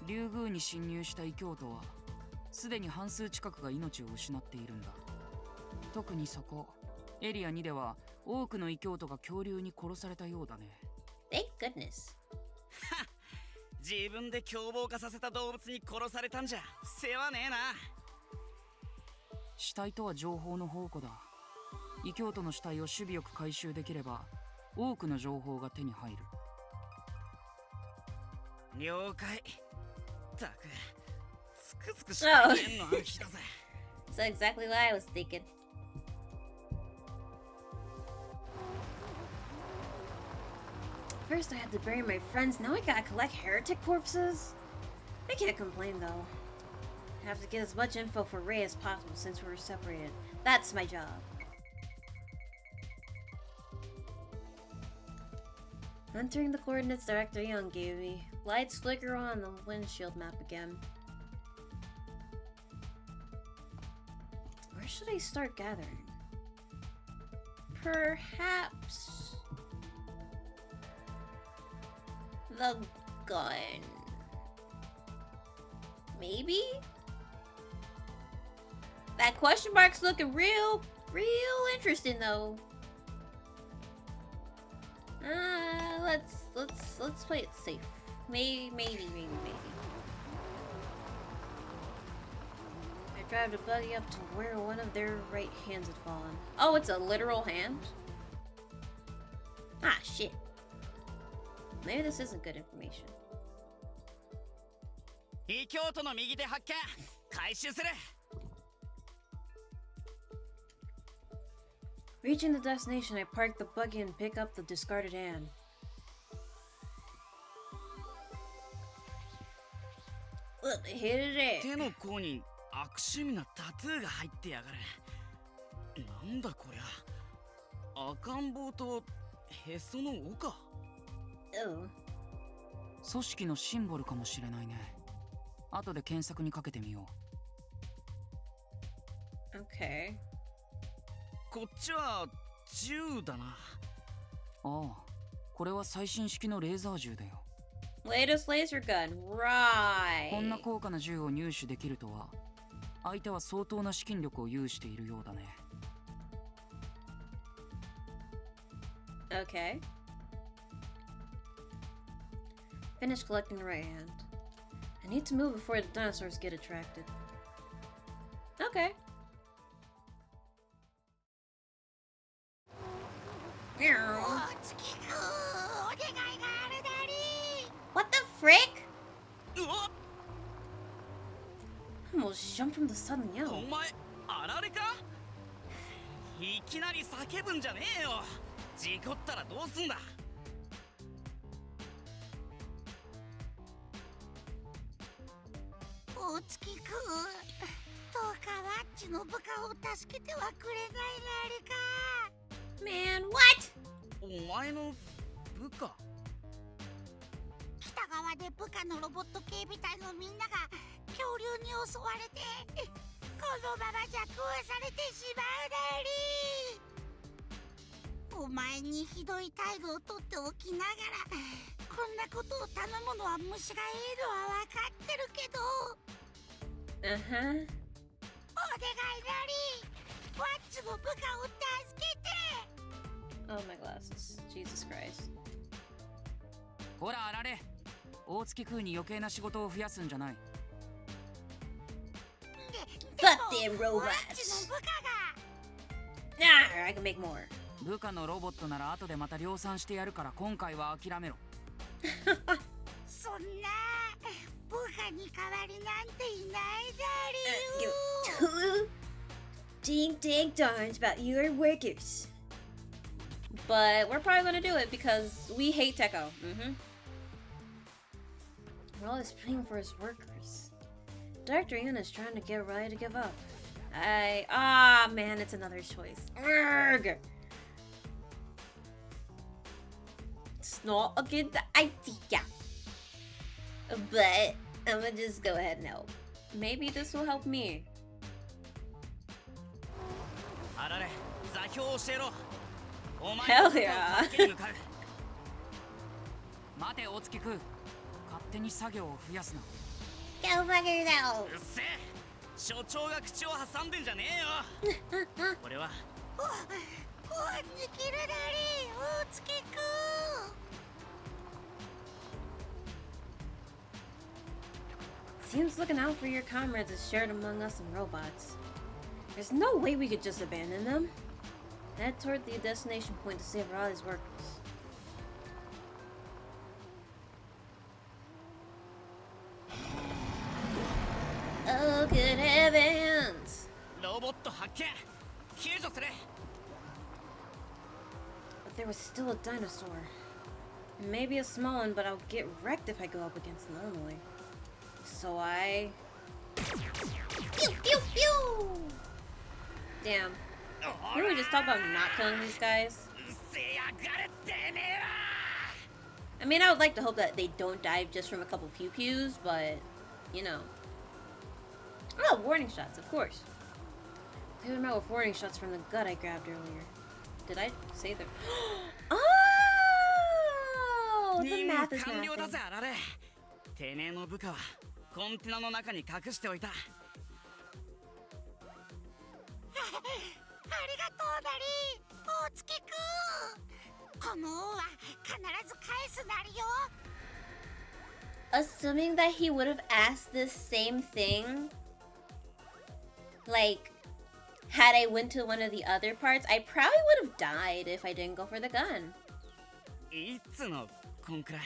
竜宮に侵入した異教徒は、すでに半数近くが命を失っているんだ。特にそこ、エリア2では多くの異教徒が恐竜に殺されたようだね。Thank goodness. 自分で凶暴化させた動物に殺されたんじゃ世話ねえな。死体とは情報の宝庫だ。異教徒の死体を守備よく回収できれば多くの情報が手に入る。了解。たく、つくづくしか言えんの暗記だぜ。That's exactly what I was thinking. First I had to bury my friends, now I gotta collect heretic corpses? I can't complain though. I have to get as much info for Ray as possible since we're separated. That's my job. Entering the coordinates Director Young gave me. Lights flicker on the windshield map again. Where should I start gathering? Perhaps... the gun. Maybe? That question mark's looking real interesting though. Let's play it safe. Maybe. I drive the buggy up to where one of their right hands had fallen. Oh, it's a literal hand? Ah, shit. Maybe this isn't good information. 異教徒の右手発見。回収する。Reaching the destination, I park the buggy and pick up the discarded hand. hit it. 手の甲に悪趣味なタトゥーが入ってやがる。なんだこりゃ、赤ん坊とへその緒か。Oh. 組織のシンボルかもしれないね。後で検索にかけてみよ Okay. こっちは銃だな。う。ああ、これは最新式のレーザー銃だよ。 Latest laser gun. Right. こんな高価な銃を入手できるとは、相手は相当な資金力を有しているようだね。Okay. Finish collecting the right hand. I need to move before the dinosaurs get attracted. Okay. What the frick? うわ Almost jumped from the sudden お yell. 前あられか。いきなり叫ぶんじゃねえよ。事故ったらどうすんだ。大月くん、どうかワッチの部下を助けてはくれないなあれか。 Man, what? お前の部下。北側で部下のロボット警備隊のみんなが恐竜に襲われて、このままじゃ食わされてしまうなり。お前にひどい態度をとっておきながら、こんなことを頼むのは虫がいいのは分かってるけど、 Uh-huh. お願いなり、ワッチの部下を助けて。 Oh, my glasses. Jesus Christ. ほらあられ、大月空に余計な仕事を増やすんじゃない。 Fuck them ワ robots. ッチの部下が Nah, I can make more. 部下のロボットなら後でまた量産してやるから今回は諦めろ。そんな部下に代わりなんていないだろう。 Two ding ding darns about your workers. But we're probably gonna do it because we hate Teko. We're always paying for his workers. Dr. Ian is trying to get Riley to give up. Man, it's another choice. Urgh. It's not a good idea. But I'm gonna just go ahead and help. Maybe this will help me. あられ、座標を教えろ。お前 Hell の yeah. 助けに向かう。待て大月空、勝手に作業を増やすな。 Go figure it out. うっせえ、所長が口を挟んでんじゃねえよ。俺はおにぎるなり、大月くん。 Seems looking out for your comrades is shared among us and robots. There's no way we could just abandon them. Head toward the destination point to save Raleigh's workers. Oh, good heavens! ロボット発見。救助する。 But there was still a dinosaur. Maybe a small one, but I'll get wrecked if I go up against it normally. So I... Pew, pew, pew! Damn. Can we just talk about not killing these guys? うっせえやがれてめえら。 I mean, I would like to hope that they don't die just from a couple pew-pews, but, you know. Oh, warning shots, of course. Clear them out with warning shots from the gut I grabbed earlier. Did I say that? Oh! The 任務 math is 完了だ mathing. ぜあられ。てめえの部下はコンテナの中に隠しておいた。ありがとうなり、大月くん。この恩は必ず返すなりよ。 Assuming that he would have asked this same thing, like, had I went to one of the other parts, I probably would have died if I didn't go for the gun. いつのこんくらい。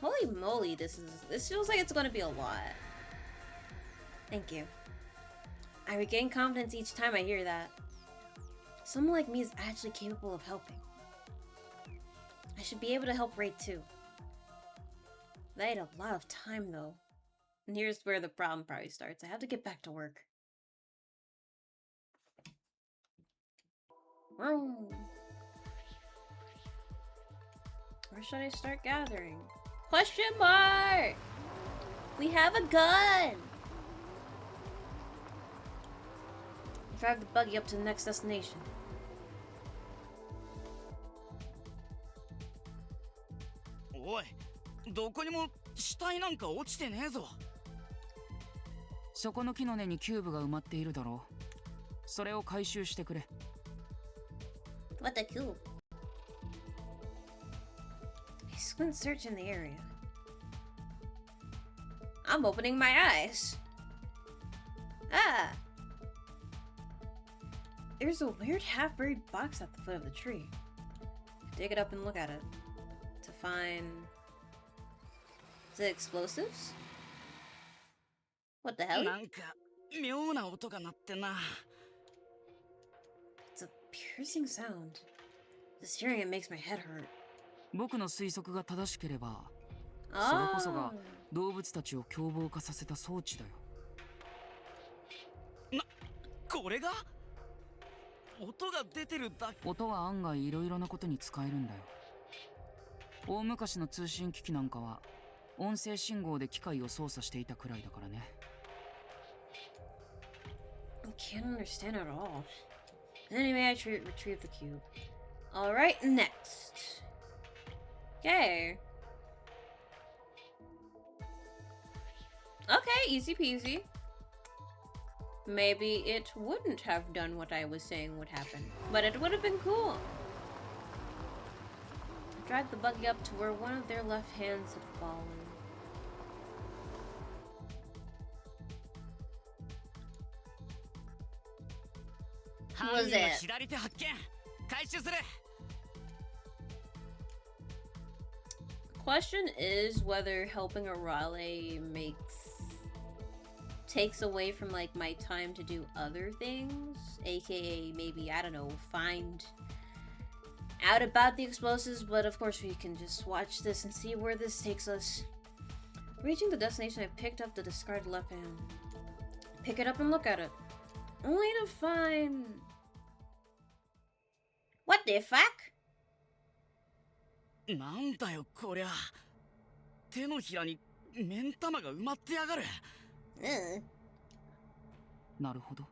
Holy moly, this feels like it's gonna be a lot. Thank you. I regain confidence each time I hear that. Someone like me is actually capable of helping. I should be able to help Ray too. That ate a lot of time though. And here's where the problem probably starts. I have to get back to work. Vroom. Where should I start gathering? Question mark! We have a gun! Drive the buggy up to the next destination.おい、どこにも死体なんか落ちてねえぞ。そこの木の根にキューブが埋まっているだろう。それを回収してくれ。What the cube? I squint search in the area. I'm opening my eyes. Ah! There's a weird half-buried box at the foot of the tree. Dig it up and look at it. To find... Is it explosives? What the hell? なんか妙な音が鳴ってな。It's a piercing sound. Just hearing it makes my head hurt. 僕の推測が正しければ、それ Oh. こそが動物たちを凶暴化させた装置だよ。これが音が出てるだけ。音は案外いろいろなことに使えるんだよ。大昔の通信機器なんかは音声信号で機械を操作していたくらいだからね。I can't understand at all. Anyway, I retrieve the cube. Alright, next. Okay. Okay, easy peasy. Maybe it wouldn't have done what I was saying would happen, but it would have been cool. Drag the buggy up to where one of their left hands had fallen. Who was it? 左手発見。回収する。Question is whether helping Arale takes away from like my time to do other things, aka maybe, I don't know, find out about the explosives, but of course we can just watch this and see where this takes us. Reaching the destination, I picked up the discarded left hand. Pick it up and look at it. Only to find... What the fuck? なんだよこりゃ。手のひらに目ん玉が埋まってやがる。なるほど。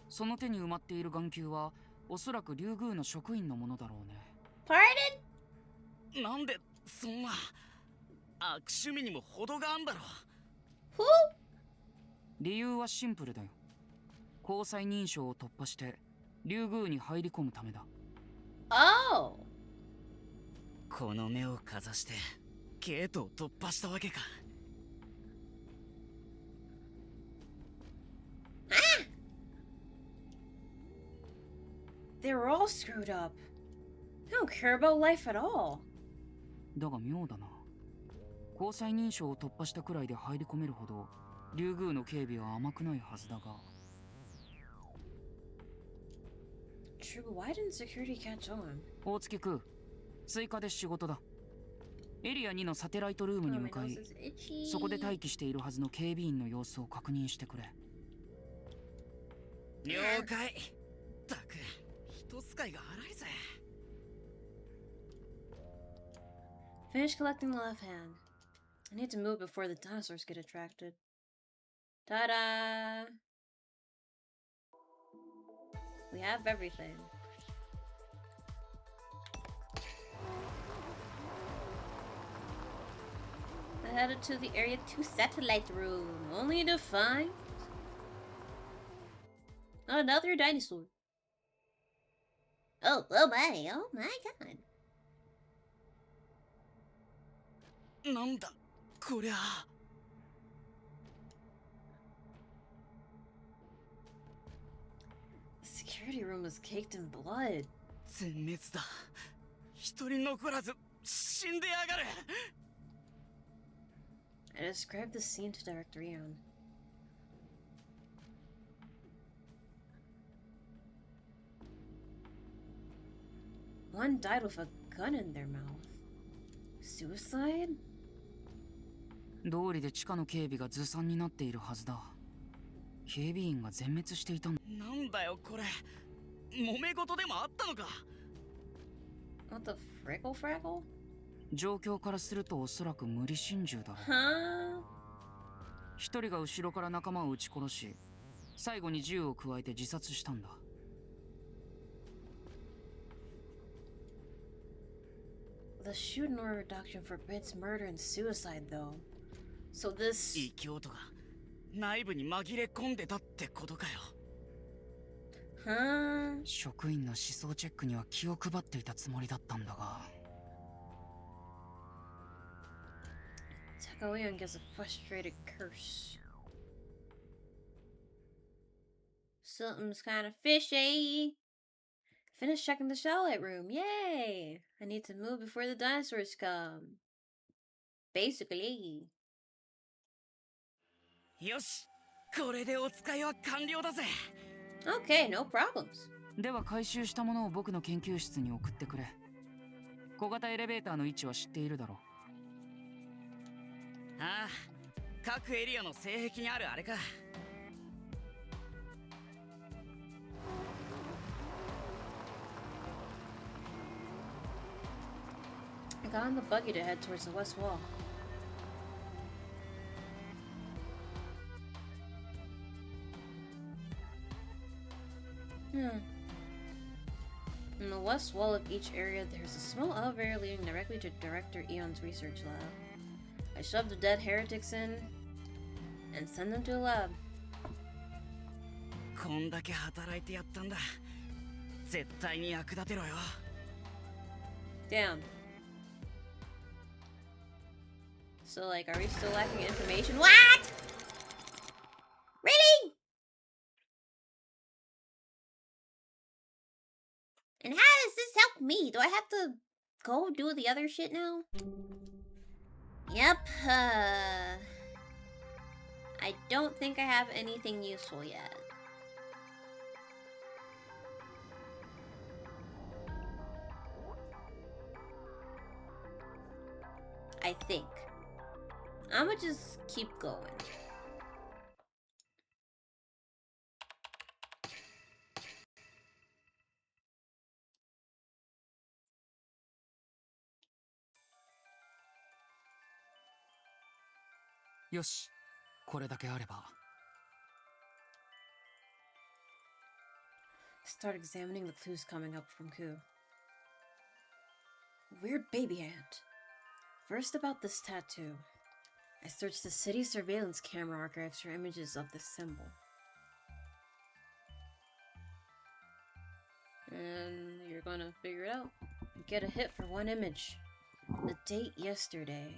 その手に埋まっている眼球はおそらく竜宮の職員のものだろうね。Pardon? なんでそんな悪趣味にも程があんだろ。Who? 理由はシンプルだよ。交際認証を突破して竜宮に入り込むためだ。Oh. この目をかざしてゲートを突破したわけか。They're all screwed up. They don't care about life at all. だが妙だな。交際認証を突破したくらいで入り込めるほど竜宮の警備は甘くないはずだが。True, but why didn't security catch on? 大月くん、追加で仕事だ。エリア2のサテライトルームに向かい、そこで待機しているはずの警備員の様子を確認してくれ。了解。ったく人使いが荒いぜ。Finish collecting the left hand. I need to move before the dinosaurs get attracted. Ta-da! We have everything. I headed to the Area 2 satellite room, only to find another dinosaur. Oh my god. なんだこりゃ。The security room was caked in blood. 全滅だ。一人残らず死んでやがる。I described the scene to Director Ian. One died with a gun in their mouth. Suicide? 道理で地下の警備がずさんになっているはずだ。警備員が全滅していたんだ。なんだよこれ、揉め事でもあったのか。 What the friggle fraggle? 状況からするとおそらく無理心中だろう。Huh? 一人が後ろから仲間を撃ち殺し、最後に銃を加えて自殺したんだ。The Shuten order doctrine forbids murder and suicide, though. So this. 異教徒が内部に紛れ込んでたってことかよ。Huh? 職員の思想チェックには気を配っていたつもりだったんだが。Teko gives a frustrated curse. Something's kind of fishy. Finish checking the satellite room. Yay! I need to move before the dinosaurs come. Basically. よし、これでお使いは完了だぜ。 Okay, no problems. では回収したものを僕の研究室に送ってくれ。小型エレベーターの位置は知っているだろう。ああ、各エリアの性癖にあるあれか。 I got on the buggy to head towards the west wall. In the west wall of each area, there's a small elevator leading directly to Director Eon's research lab. I shove the dead heretics in and send them to the lab. こんだけ働いてやったんだ。絶対に役立てろよ。 Damn. So, like, are we still lacking information? What? Really? And how does this help me? Do I have to go do the other shit now? Yep. I don't think I have anything useful yet. I think. I'ma just keep going. Yoshi, これだけあれば。 Start examining the clues coming up from Ku. Weird baby ant. First about this tattoo. I searched the city surveillance camera archives for images of this symbol. And you're gonna figure it out. Get a hit for one image. The date yesterday.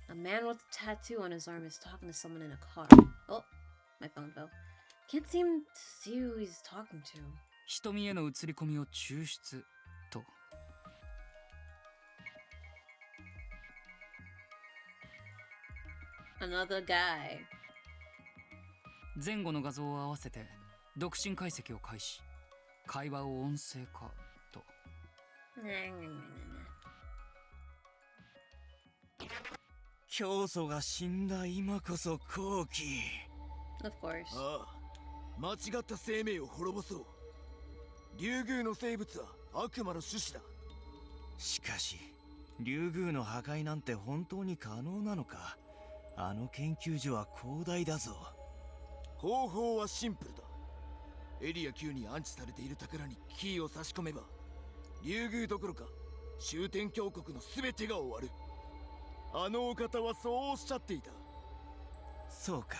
A man with a tattoo on his arm is talking to someone in a car. Oh, my phone fell. Can't seem to see who he's talking to. 瞳への映り込みを抽出と。 Another guy. 前後の画像を合わせて独身解析を開始。会話を音声化と。教祖が死んだ今こそ好機。 Of course. ああ、間違った生命を滅ぼそう。竜宮の生物は悪魔の種子だ。しかし、竜宮の破壊なんて本当に可能なのか。あの研究所は広大だぞ。方法はシンプルだ。エリア9に安置されている宝にキーを差し込めば、竜宮どころか終点峡谷の全てが終わる。あのお方はそうおっしゃっていた。そうか。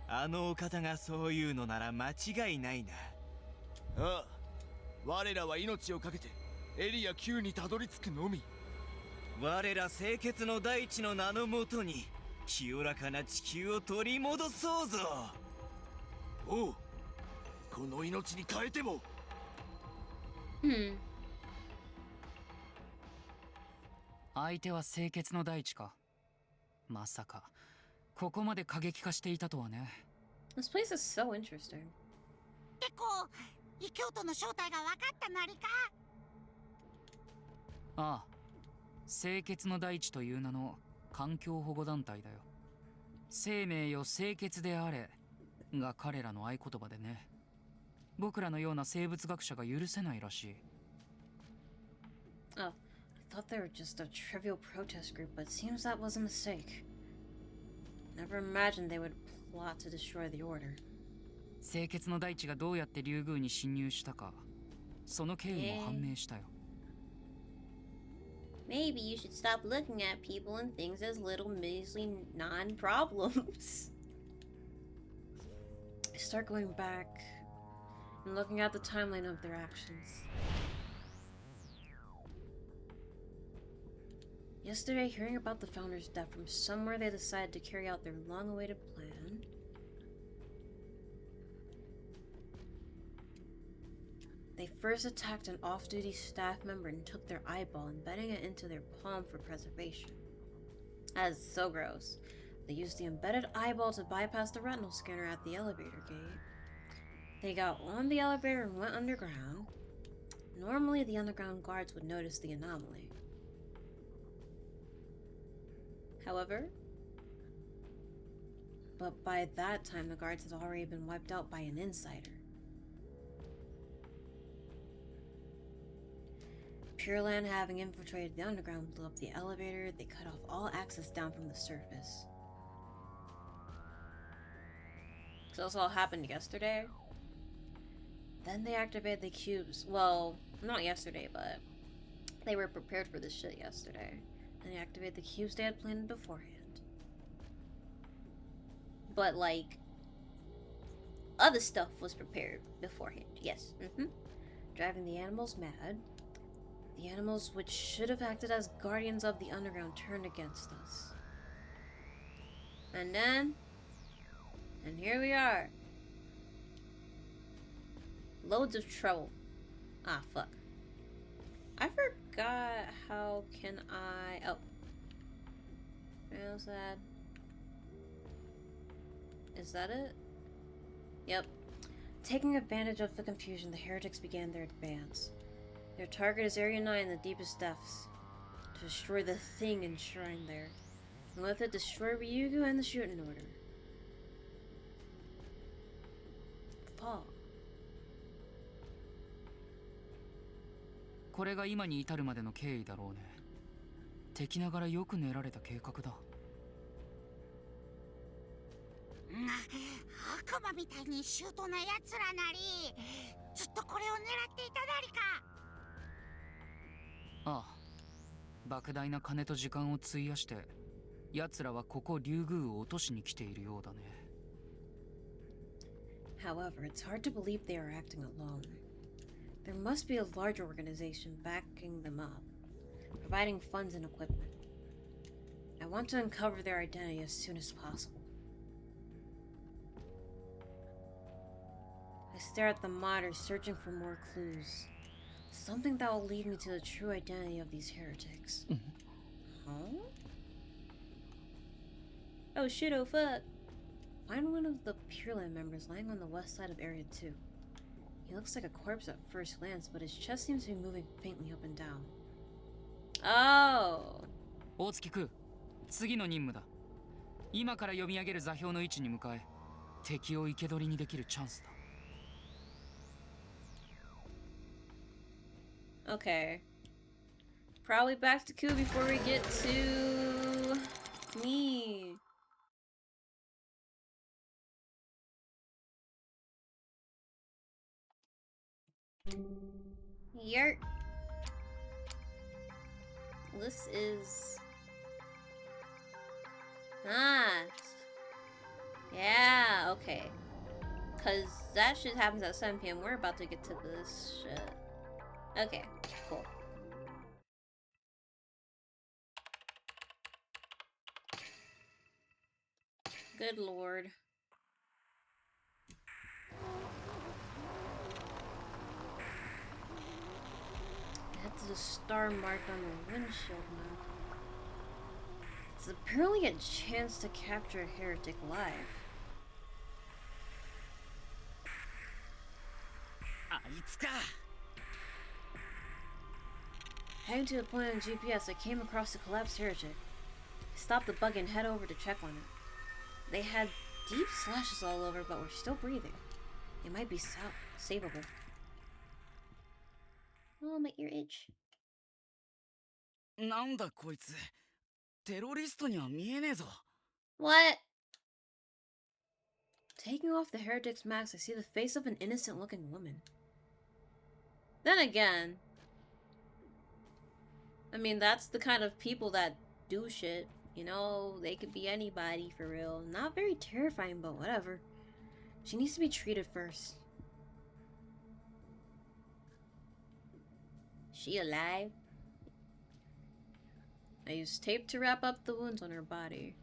あのお方がそう言うのなら間違いないな。ああ、我らは命を懸けてエリア9にたどり着くのみ。我ら清潔の大地の名のもとに清らかな地球を取り戻そうぞ。おう、この命に変えても。相手は清潔の大地か。まさかここまで過激化していたとはね。 This place is so interesting. 結構異教徒の正体が分かったなりか。ああ、清潔の大地という名の環境保護団体だよ。生命よ清潔であれが彼らの合言葉でね。僕らのような生物学者が許せないらしい。Oh, I thought they were just a trivial protest group, but it seems that was a mistake. Never imagined they would plot to destroy the order. 清潔の大地がどうやってリュウグウに侵入したか、その経緯も判明したよ。Maybe you should stop looking at people and things as little measly non-problems. I start going back and looking at the timeline of their actions. Yesterday, hearing about the founder's death from somewhere, they decided to carry out their long-awaited plan. They first attacked an off-duty staff member and took their eyeball, embedding it into their palm for preservation. That is so gross. They used the embedded eyeball to bypass the retinal scanner at the elevator gate. They got on the elevator and went underground. Normally, the underground guards would notice the anomaly. However, but by that time, the guards had already been wiped out by an insider. Pure Land, having infiltrated the underground, blew up the elevator. They cut off all access down from the surface. So this all happened yesterday. Then they activated the cubes. Well, not yesterday, but they were prepared for this shit yesterday. And they activated the cubes they had planned beforehand. But, like, other stuff was prepared beforehand. Yes. Driving the animals mad. The animals, which should have acted as guardians of the underground, turned against us. And here we are. Loads of trouble. Ah, fuck. I forgot how can I... Oh. How's that? Is that it? Yep. Taking advantage of the confusion, the heretics began their advance. Their target is Area 9 in the deepest depths. To destroy the thing enshrined there. And with it, destroy Ryugu and the Shuten Order. Fall. これが今に至るまでの経緯だろうね。敵ながらよく練られた計画だ。悪魔みたいにシュートな奴らなり、ずっとこれを狙っていたなりか。ああ、莫大な金と時間を費やして奴らはここリュウグウを落としに来ているようだね。 However, it's hard to believe they are acting alone. There must be a larger organization backing them up, providing funds and equipment. I want to uncover their identity as soon as possible. I stare at the monitor, searching for more clues. Something that will lead me to the true identity of these heretics. Huh? Oh shit, oh fuck. Find one of the Pure Land members lying on the west side of Area 2. He looks like a corpse at first glance, but his chest seems to be moving faintly up and down. Oh! 大月くん、次の任務だ。今から読み上げる座標の位置に向かえ、敵を生け捕りにできるチャンスだ。Okay. Probably back to Ku before we get to me. Yurt. This is... Ah. Yeah, okay. Cause that shit happens at 7 p.m. We're about to get to this shit. Okay, cool. Good lord. Head to the star marked on the windshield now. It's apparently a chance to capture a heretic live. Heading to the point on GPS, I came across the collapsed heretic. Stop the buggy and head over to check on it. They had deep slashes all over, but were still breathing. It might be savable. Oh, my ear itch. なんだこいつ。テロリストには見えねえぞ。What? Taking off the heretic's mask, I see the face of an innocent-looking woman. Then again, I mean, that's the kind of people that do shit. You know, they could be anybody for real. Not very terrifying, but whatever. She needs to be treated first. She alive? I use tape to wrap up the wounds on her body.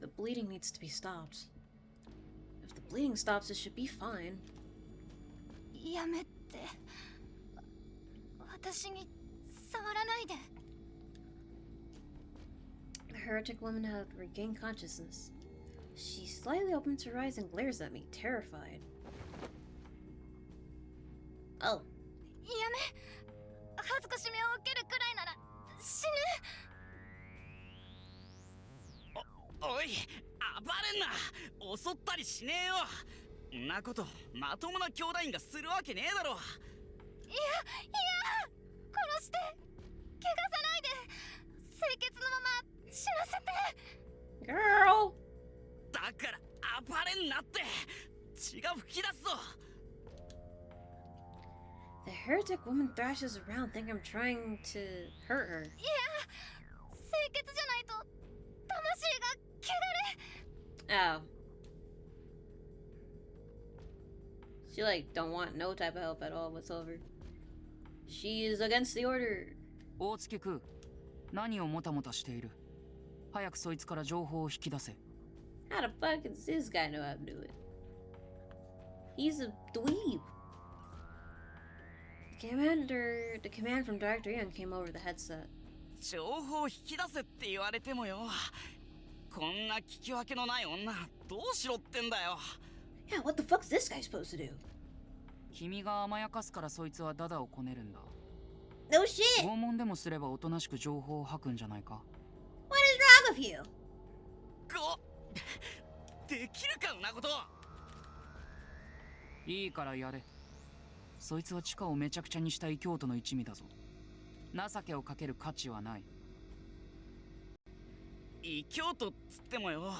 The bleeding needs to be stopped. If the bleeding stops, it should be fine. やめて。私に触らないで。 The heretic woman had regained consciousness. She slightly opens her eyes and glares at me, terrified. Oh. やめ。恥ずかしめを受けるくらいなら死ぬ。おい、暴れんな。襲ったりしねえよ。んなことまともな兄弟がするわけねえだろ。いや殺して怪我さないで。清潔のまま死なせて。 Girl! だから暴れんなって。血が吹き出すぞ。The heretic woman thrashes around, thinking I'm trying to hurt her. いや清潔じゃないと魂が汚れ。 Oh. She like don't want no type of help at all whatsoever. She is against the order. 大月くん、何をもたもたしている。早くそいつから情報を引き出せ。 How the fuck does this guy know how to do it? He's a dweeb. The command from Dr. Young came over the headset. 情報を引き出せって言われてもよ。こんな聞き分けのない女、どうしろってんだよ。Yeah, what the fuck's this guy supposed to do? 君が甘やかすからそいつはダダをこねるんだ。 No shit! 拷問でもすればおとなしく情報を吐くんじゃないか。 What is wrong with you? できるかんなこと。いいからやれ。そいつは地下をめちゃくちゃにした異教徒の一味だぞ。情けをかける価値はない。異教徒っつってもよ、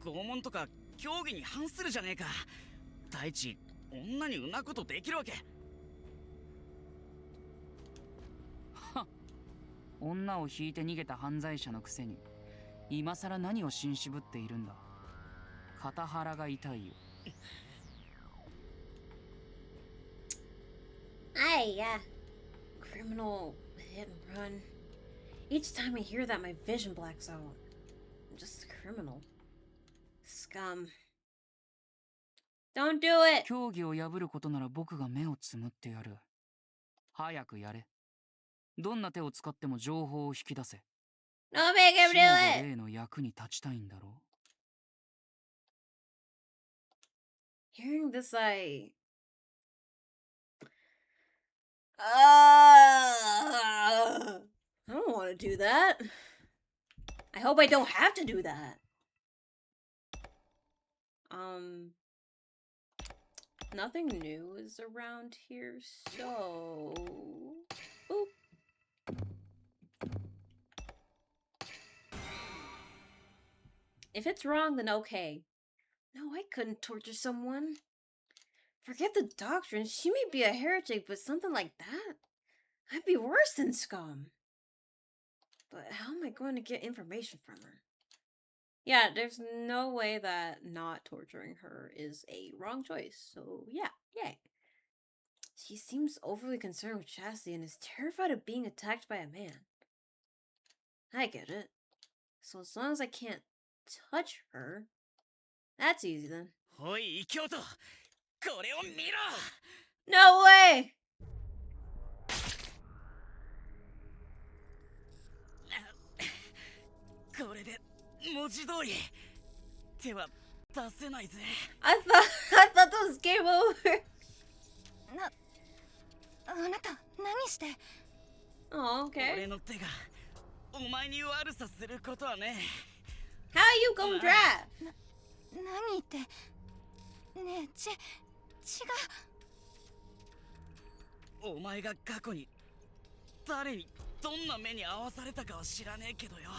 拷問とか教義に反するじゃねえか。第一、女にうなことできるわけ。はっ、女を引いて逃げた犯罪者のくせに今さら何をしんしぶっているんだ。肩腹が痛いよ。Criminal hit and run. Each time I hear that, my vision blacks out. I'm just a criminal. Scum. Don't do it! 教義を破ることなら僕が目をつむってやる。早くやれ。どんな手を使っても情報を引き出せ。 No, make him do it! 例の役に立ちたいんだろう。 Hearing this, I don't want to do that. I hope I don't have to do that. Nothing new is around here, so... Boop. If it's wrong, then okay. No, I couldn't torture someone. Forget the doctrine. She may be a heretic, but something like that? I'd be worse than scum. But how am I going to get information from her? Yeah, there's no way that not torturing her is a wrong choice. So yeah, yay. She seems overly concerned with chastity and is terrified of being attacked by a man. I get it. So as long as I can't touch her, that's easy then. おい、異教徒、これを見ろ。 No way! これで文字通り手は出せないぜ。 I thought that was game over. あなた何して。 Oh, okay. 俺の手がお前に悪さすることはね。 How you gonna drive? 何言ってねえ違う。お前が過去に誰にどんな目に遭わされたかは知らねえけどよ。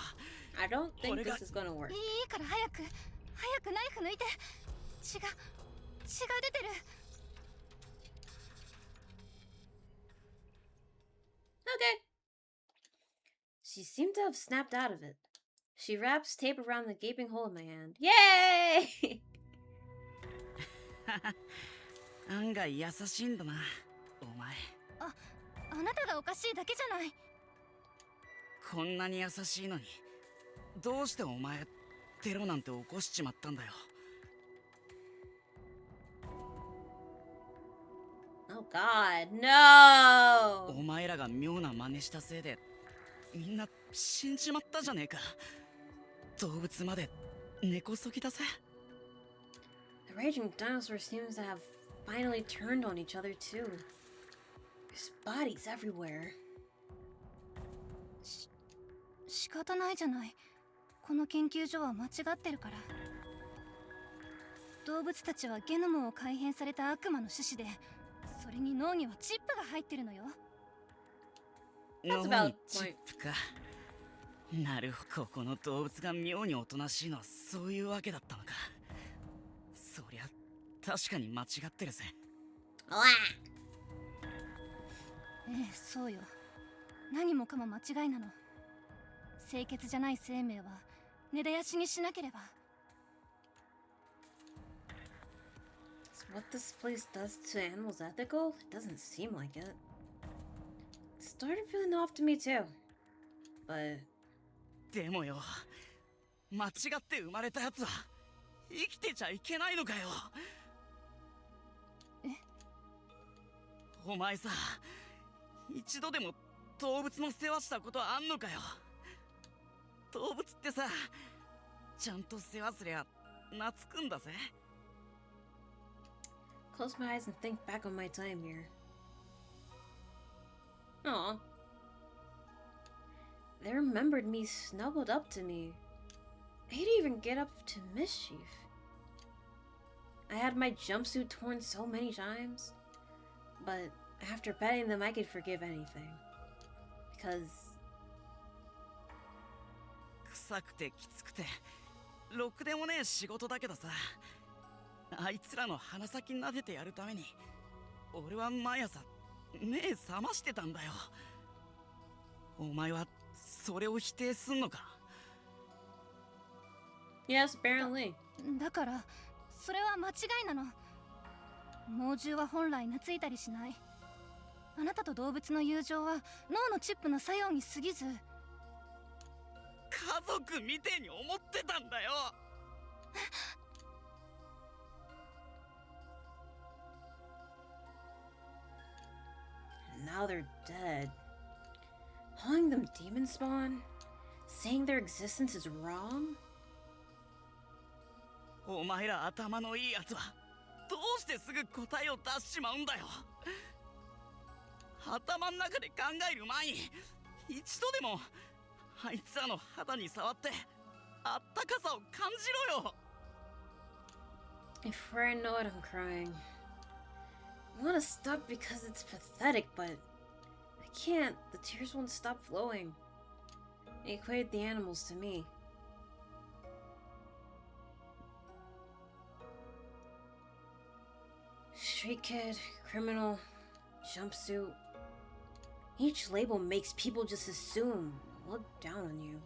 I don't think this is gonna work. いいから早くナイフ抜いて。血が出てる。 Okay. She seemed to have snapped out of it. She wraps tape around the gaping hole in my hand. Yay! 案外優しいんだな、お前。あなたがおかしいだけじゃない。こんなに優しいのに、どうしてお前テロなんて起こしちまったんだよ。 Oh god, no! お前らが妙な真似したせいでみんな死んじまったじゃねえか。動物まで根こそぎだぜ。 The raging dinosaur seems to have finally turned on each other too. There's bodies everywhere. 仕方ないじゃない。この研究所は間違ってるから。動物たちはゲノムを改変された悪魔の種子で、それに脳にはチップが入ってるのよ。脳 about にチップか。なるほど、ここの動物が妙におとなしいのはそういうわけだったのか。そりゃ確かに間違ってるぜ。ええ、そうよ。何もかも間違いなの。清潔じゃない生命は根絶やしにしなければ。 Is what this place does to animals ethical? It doesn't seem like it. It started feeling off to me too. But でもよ、間違って生まれたやつは生きてちゃいけないのかよ。え？お前さ、一度でも動物の世話したことはあんのかよ。動物ってさ、ちゃんと世話すりゃ懐くんだぜ。 close my eyes and think back on my time here. Aw. They remembered me snuggled up to me. They'd even get up to mischief. I had my jumpsuit torn so many times, but after petting them I could forgive anything. Because 臭くてきつくてろくでもねえ仕事だけどさ、あいつらの鼻先撫でてやるために俺は毎朝目覚ましてたんだよ。お前はそれを否定すんのか？ yes, apparently. だからそれは間違いなの。猛獣は本来懐いたりしない。あなたと動物の友情は脳のチップの作用に過ぎず。家族みてえに思ってたんだよ。Now they're dead. Calling them demon spawn? Saying their existence is wrong? お前ら頭のいいやつはどうしてすぐ答えを出しちまうんだよ。頭の中で考える前に一度でもあいつらの肌に触ってあったかさを感じろよ。 Before I know it, I'm crying. I want to stop because it's pathetic, but I can't. The tears won't stop flowing. They equate the animals to me. Street kid, criminal, jumpsuit. Each label makes people just assume, look down on you.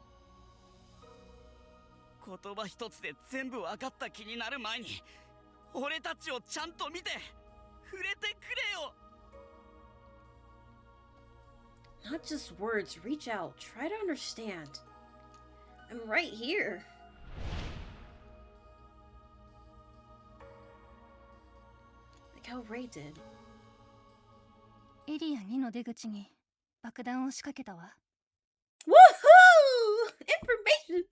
言葉一つで全部分かった気になる前に俺たちをちゃんと見て触れてくれよ。 Not just words, reach out, try to understand. I'm right here. Like how Ray did. エリア2の出口に爆弾を仕掛けたわ。 Woohoo! Information!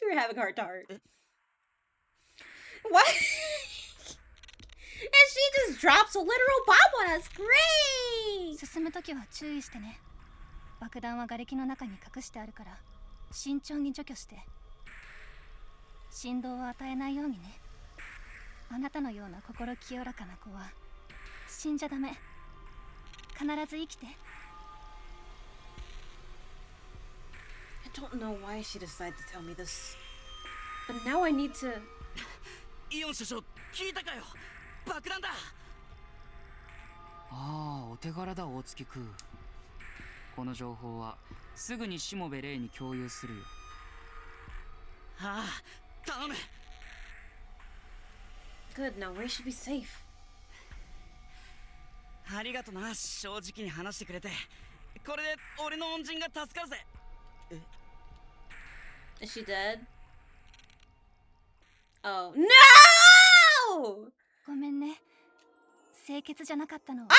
You're having heart to heart. What? And she just drops a literal bomb on us. Great! 進むときは注意してね。爆弾は瓦礫の中に隠してあるから慎重に除去して。振動を与えないようにね。あなたのような心清らかな子は死んじゃダメ。必ず生きて。 I don't know why she decided to tell me this. But now I need to... イオン首相、聞いたかよ。爆弾だ。ああ、お手柄だ大月くん。この情報はすぐにしもべレイに共有するよ。ああ、頼む。Good, now we should be safe. ありがとな、正直に話してくれて。これで俺の恩人が助かるぜ。Is she dead? Oh, no! ごめんね。清潔じゃなかったのは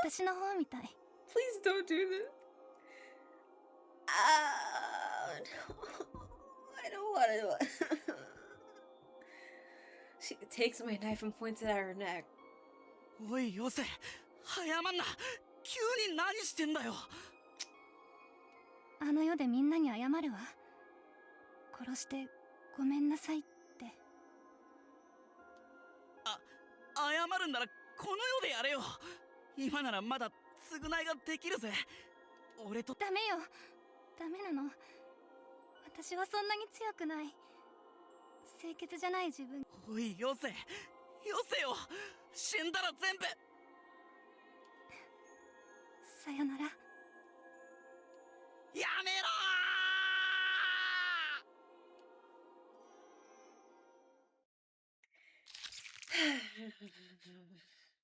私の方みたい。 Please don't do this. No. I don't want to. She takes my knife and points it at her neck. おい、よせ。早まんな。急に何してんだよ。あの世でみんなに謝るわ。殺してごめんなさいって。謝るんならこの世でやれよ。今ならまだ償いができるぜ。俺と。ダメよ、ダメなの。私はそんなに強くない。清潔じゃない自分。おい、よせ。よせよ。死んだら全部。さよなら。やめろー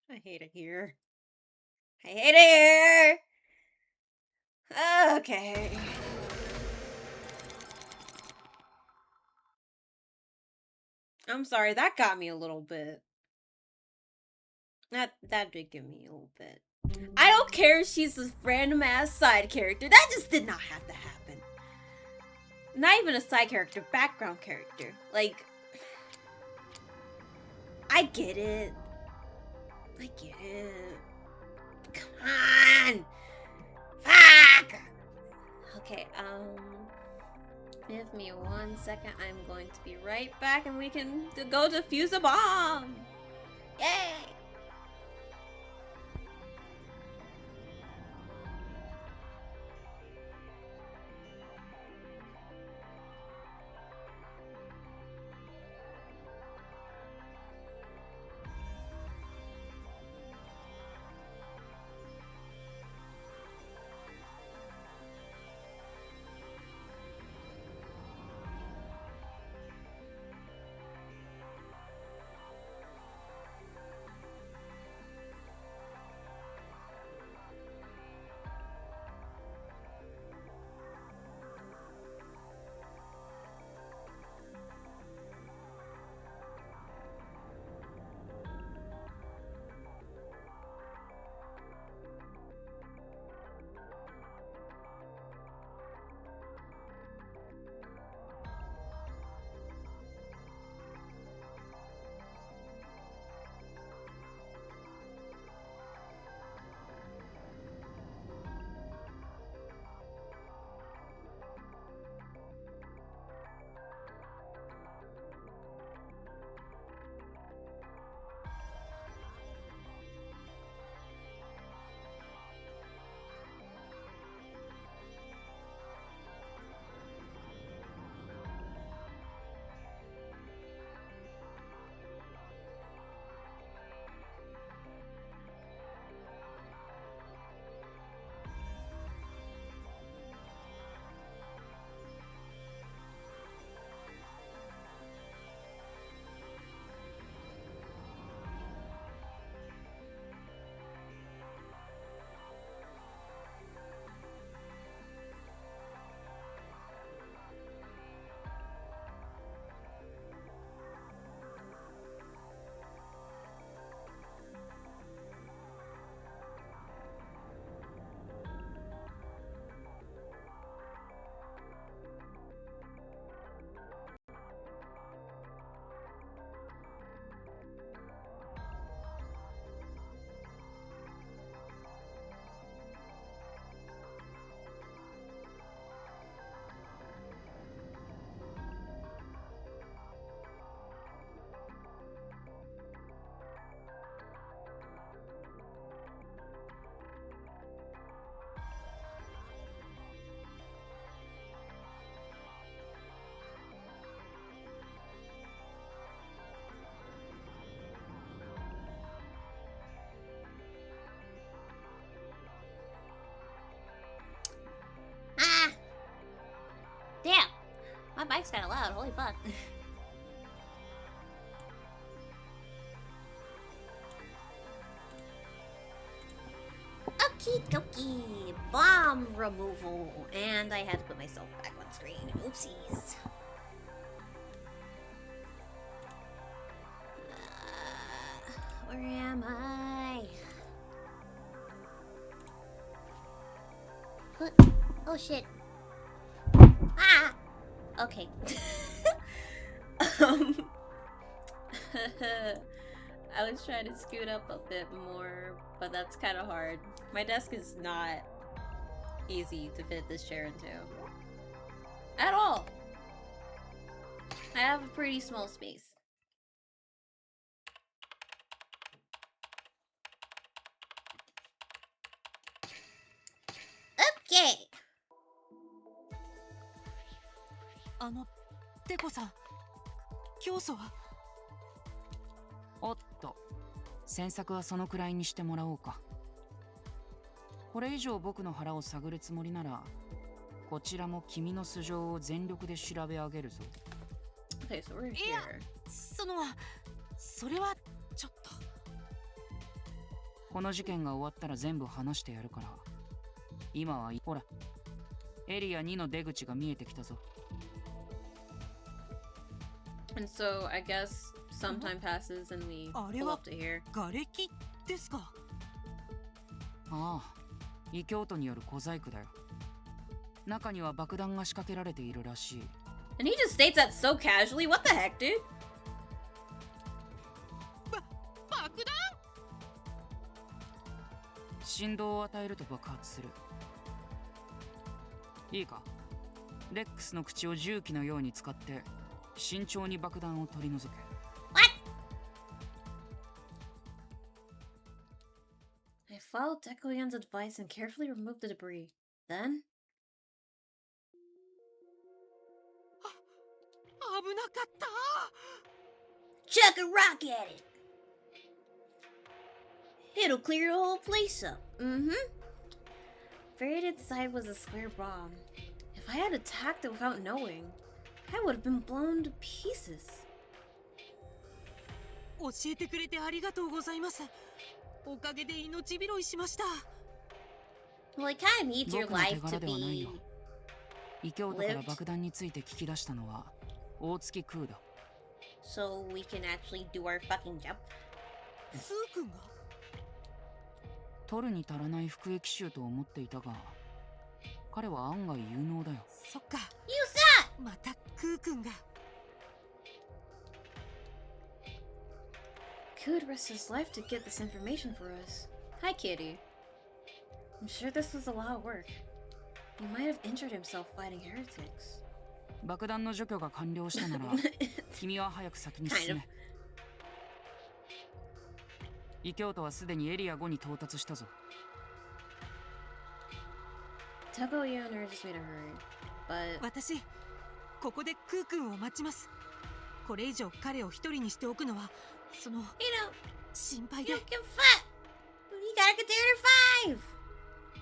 I hate it here. I hate it here! Okay. I'm sorry, that got me a little bit. That did give me a little bit. I don't care if she's a random ass side character. That just did not have to happen. Not even a side character, background character. Like, I get it. I get it. Come on. Fuck. Okay, give me 1 second. I'm going to be right back and we can go defuse a bomb. Yay. that bike's kind of loud. Holy fuck. Okie dokie. Bomb removal. And I had to put myself back on screen. Oopsies. Where am I? Oh shit. Ah! Okay. I was trying to scoot up a bit more, but that's kind of hard. My desk is not easy to fit this chair into. At all! I have a pretty small space. Okay! テコさん、教祖は？おっと、詮索はそのくらいにしてもらおうか。これ以上僕の腹を探るつもりなら、こちらも君の素性を全力で調べ上げるぞ。Okay, so we're here. いや、それはちょっと。この事件が終わったら全部話してやるから。今はほら、エリア2の出口が見えてきたぞ。And so I guess some time passes and we pull up to here. 瓦礫ですか？ああ、異教徒による小細工だよ。中には爆弾が仕掛けられているらしい。And he just states that so casually. What the heck, dude? 爆弾？振動を与えると爆発する。いいか、レックスの口を重機のように使って慎重に爆弾を取り除け。What? I followed Tekoyan's advice and carefully removed the debris. Then? 危なかった。Chuck a rock at it! It'll clear the whole place up. Mm-hmm. Buried inside was a square bomb. If I had attacked it without knowing, I would have been blown to pieces. 教えてくれてありがとうございます。おかげで命拾いしました。Well, it kind of needs your 僕の life 手 to 柄ではないよ。 be 異教徒から爆弾について聞き出したのは大月空だ。 so we can actually do our fucking job. スー君が？取るに足らない服役臭と思っていたが、彼は案外有能だよ。そっか。You suck! またクー君が。Could risk his life to get this information for us. Hi, Kitty. I'm sure this was a lot of work. He might have injured himself fighting heretics. 爆弾の除去が完了したなら、君は早く先に進め。異教徒はすでにエリア5に到達したぞ。Tekoyan urges me to hurry, but 私、ここでクー君を待ちます。これ以上彼を一人にしておくのは、you know, 心配 you で。 don't give a fuck. We gotta get there to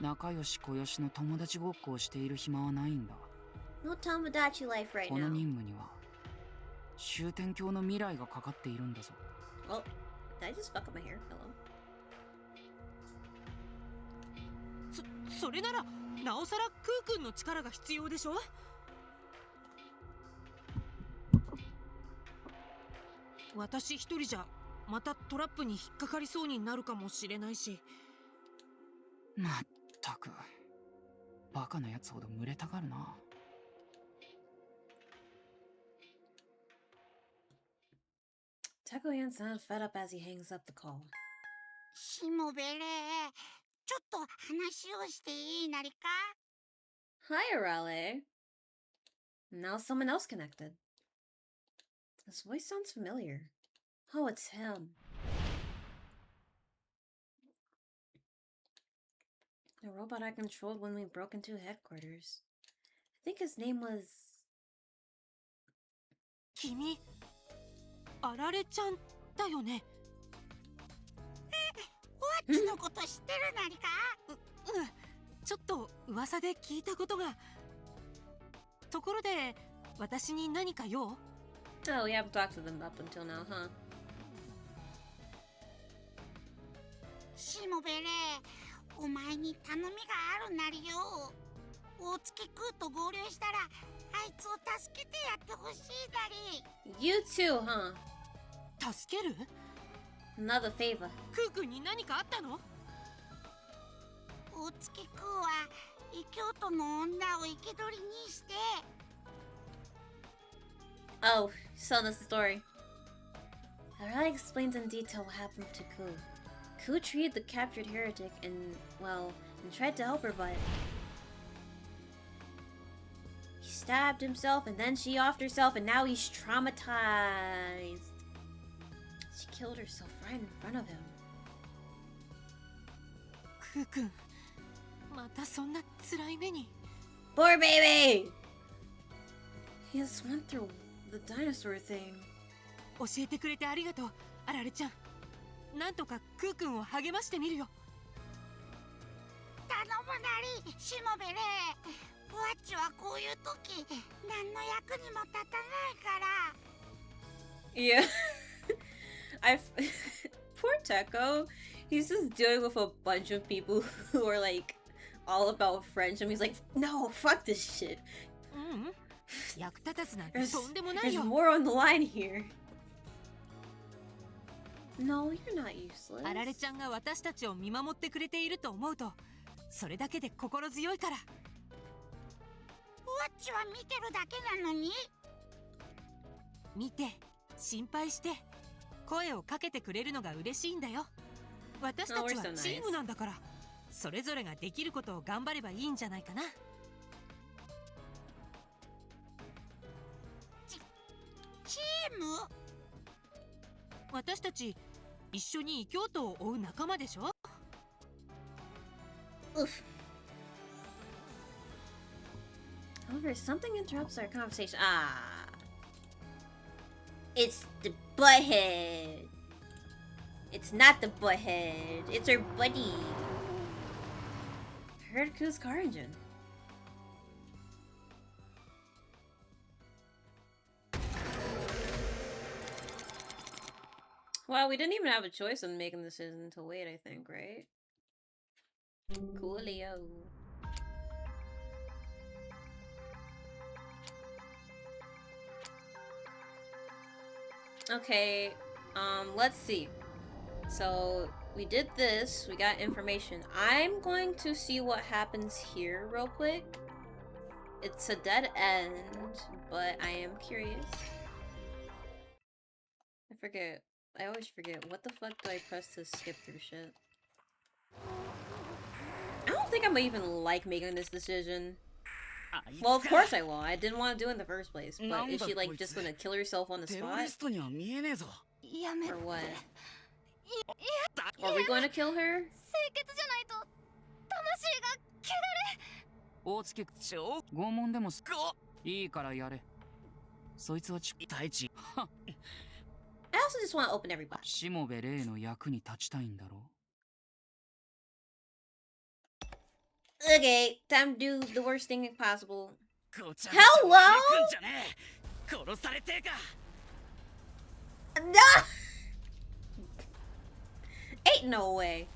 5. 仲良し小良しの友達ごっこをしている暇はないんだ。No Tomodachi life right この now. 任務には終点鏡の未来がかかっているんだぞ。 Oh, did I just fuck up my hair? Hello. それなら、なおさらクー君の力が必要でしょ？私一人じゃまたトラップに引っかかりそうになるかもしれないし。まったくバカなやつほど群れたがるな。Tekoyan sounds fed up as he hangs up the call. しもべれ、ちょっと話をしていいなりか？ Hi, Arale. Now someone else connected. His voice sounds familiar. Oh, it's him. The robot I controlled when we broke into headquarters. I think his name was... 君、あられちゃんだよね。おっちのこと知ってるなりか？ちょっと噂で聞いたことが。ところで、私に何か用？ Oh, we haven't talked to them up until now, huh? しもべれ、お前に頼みがあるなりよ。大月空と合流したらあいつを助けてやってほしいなり。 You too, huh? 助ける？ Another favor. クー君に何かあったの？大月空は異教徒の女を生け捕りにして。 Oh, he's telling us the story. Arale explains in detail what happened to Ku. Ku treated the captured heretic and, well, and tried to help her, but he stabbed himself and then she offed herself and now he's traumatized. She killed herself right in front of him. クー君、またそんな辛い目に。 Poor baby! He just went through the dinosaur thing. 教えてくれてありがとう、あられちゃん。なんとかクー君を励ましてみるよ。頼むなり、しもべれ。ふわっちはこういう時何の役にも立たないから。 Yeah. Poor Teko. He's just dealing with a bunch of people who are like all about friendship. He's like, no, fuck this shit. 役立たずなんてとんでもないよ。 There's more on the line here. No, you're not useless. あられちゃんが私たちを見守ってくれていると思うと、それだけで心強いから。ふわっちは見てるだけなのに。見て、心配して、声をかけてくれるのが嬉しいんだよ。私たちはチームなんだから、それぞれができることを頑張ればいいんじゃないかな。チーム？私たち一緒に異教徒を追う仲間でしょ。 Oof. However, something interrupts our conversation. Ah. It's the butthead. It's not the butthead. It's her buddy. I heard Ku's car engine. Well, we didn't even have a choice in making the decision to wait, I think, right? Coolio. Okay, let's see. So, we did this, we got information. I'm going to see what happens here real quick. It's a dead end, but I am curious. I always forget. What the fuck do I press to skip through shit? I don't think I'm even like making this decision. Well, of course I will. I didn't want to do it in the first place. But is she like just gonna kill herself on the spot? Or what? Are we going to kill her? 大月長拷問でもすいいからやれ。そいつは大地。 I also just want to open everybody. しもべ霊の役に立ちたいんだろ Okay, time to do the worst thing possible. こちゃ Hello? 行くんじゃねえ。殺されてえか。 No! Ain't no way.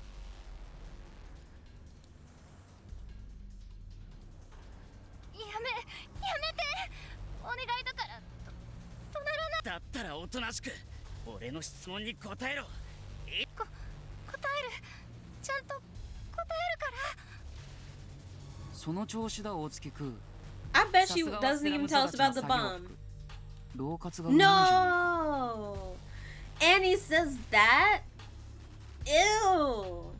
やめてお願いだから怒鳴らない。だったらおとなしく俺の質問に答えろ。答える。ちゃんと答えるから。 その調子だ大月く I bet she doesn't even tell us about the bomb. 老活がうまいじゃないか No! And he says that? Ew!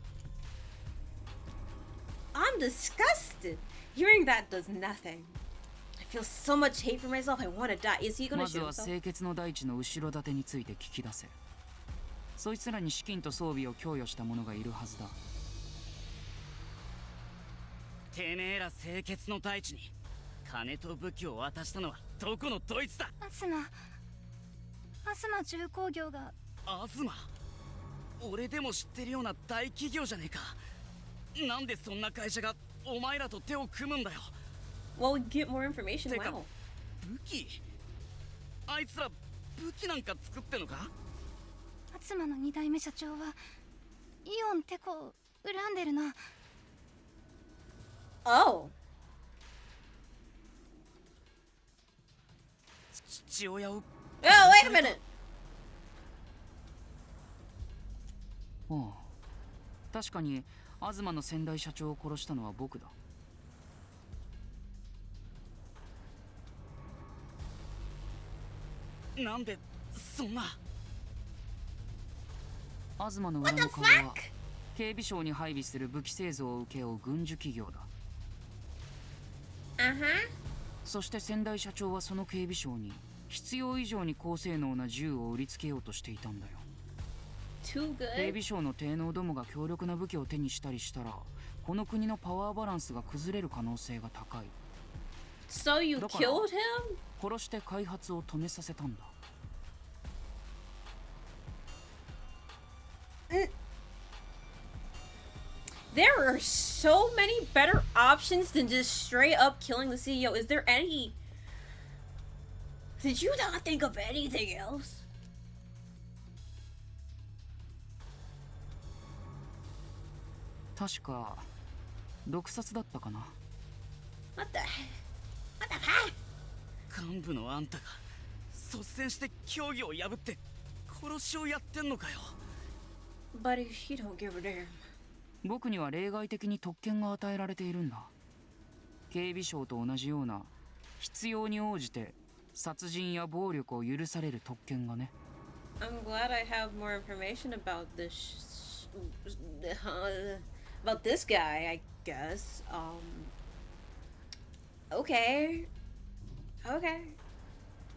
I'm disgusted. Hearing that does nothing. I feel so much hate for myself. I want to die. Is he gonna ま shoot ずは himself? 清潔の大地の後ろ盾について聞き出せ。そいつらに資金と装備を供与した者がいるはずだ。てめえら清潔の大地に金と武器を渡したのはどこのドイツだ。アスマ重工業が。アズマ。俺でも知ってるような大企業じゃねえか。なんでそんな会社がお前らと手を組むんだよ。 Well, we get more information. てか Wow. 武器？あいつら武器なんか作ってんのか？妻の2代目社長はイオンテコを恨んでるの。Oh. 父親を。Oh, wait a minute. ああ、確かに東の先代社長を殺したのは僕だ。なんでそんな。東の裏の顔は警備省に配備する武器製造を請け負う軍需企業だ。そして先代社長はその警備省に必要以上に高性能な銃を売りつけようとしていたんだよ。警備省の低能どもが強力な武器を手にしたりしたら、この国のパワーバランスが崩れる可能性が高い。So you だから killed him? 殺して開発を止めさせたんだ。There are so many better options than just straight up killing the CEO. Is there any... Did you not think of anything else? 確か毒殺だったかな。 What the heck? What the heck? 幹部のあんたが率先して協議を破って殺しをやってんのかよ。 Buddy, you don't give a damn. 僕には例外的に特権が与えられているんだ。警備省と同じような必要に応じて殺人や暴力を許される特権がね。 I'm glad I have more information about about this guy, I guess. Okay. Okay.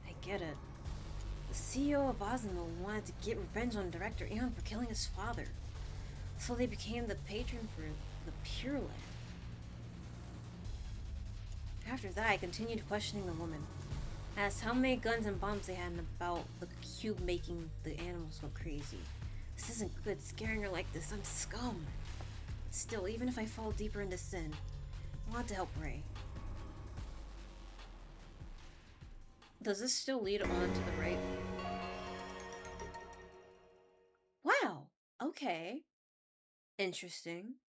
I get it. The CEO of Osmo wanted to get revenge on Director Eon for killing his father. So they became the patron for the Pure Land. After that, I continued questioning the woman. I asked how many guns and bombs they had and about the cube making the animals go crazy. This isn't good, scaring her like this. I'm scum. Still, even if I fall deeper into sin, I want to help Ray. Does this still lead on to the right? Wow. Okay. Interesting.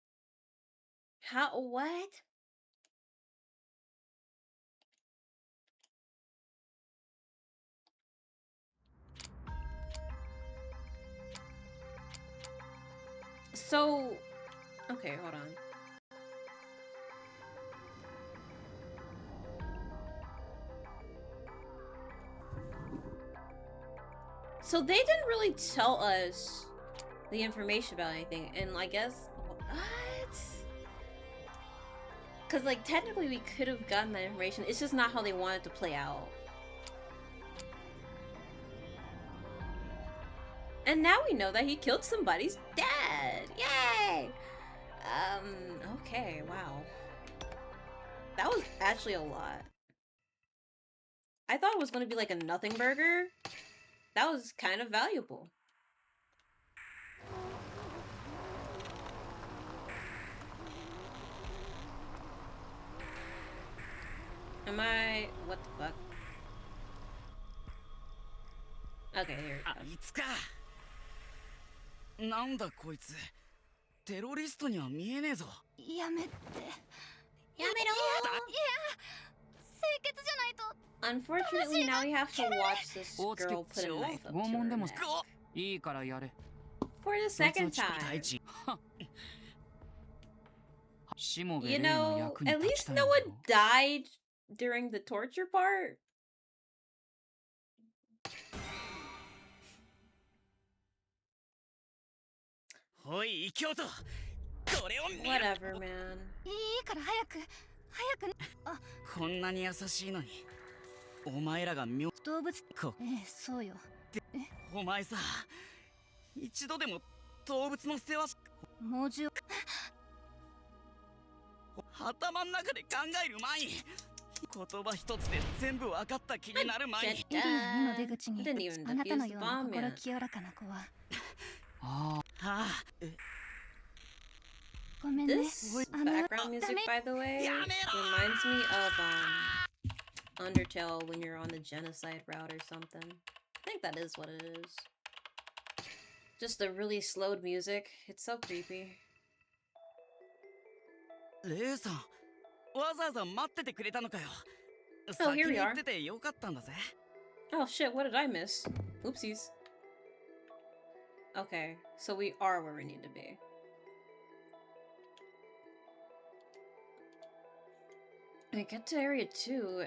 How? What? So, okay, hold on. So they didn't really tell us the information about anything, and I guess what? Because like technically we could have gotten that information. It's just not how they wanted to play out. And now we know that he killed somebody's dad. Yay! Okay, wow. That was actually a lot. I thought it was going to be like a nothing burger. That was kind of valuable. Am I... What the fuck? Okay, here we go. あいつか。なんだこいつ。テロリストには見えねえぞ。やめて。やめろ。いや、清潔じゃないと。 Unfortunately, now we have to watch this girl put a knife up to her neck. いいからやれ。 For the second time. You know, at least no one died during the torture part. Whatever, man. いいから早く。あ、こんなに優しいのに。お前らが動物そうよ。お前さ、一度でも動物の世話猛獣。頭の中で考える前に言葉一つで全部分かった気になる前に。エリア2の出口にあなたのような心清らかな子は。ああ。ごめんね。 This background music, by the way, reminds me of Undertale when you're on the genocide route or something. I think that is what it is. Just the really slowed music. It's so creepy. レイさん、わざわざ待っててくれたのかよ。 Oh, here 先 we に行 are. っててよかったんだぜ。 Oh shit, what did I miss? Oopsies. Okay, so we are where we need to be. I get to area 2,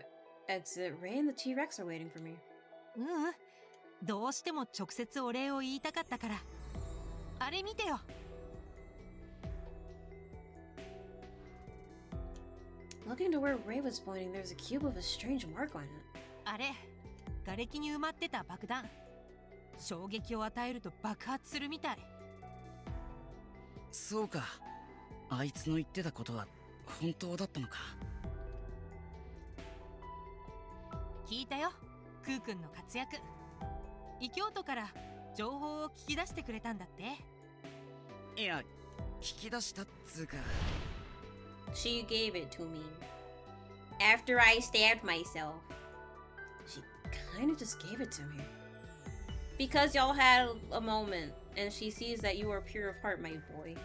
exit. Ray and the T-Rex are waiting for me. どうしても直接お礼を言いたかったから。あれ見てよ。 Looking to where Ray was pointing, there's a cube with a strange mark on it. あれ、瓦礫に埋まってた爆弾。衝撃を与えると爆発するみたい。そうか。あいつの言ってたことは本当だったのか。聞いたよ、クー君の活躍。異教徒から情報を聞き出してくれたんだって。いや、聞き出したっつうか。 She gave it to me. After I stabbed myself. She kinda just gave it to me. Because y'all had a moment, and she sees that you are pure of heart, my boy.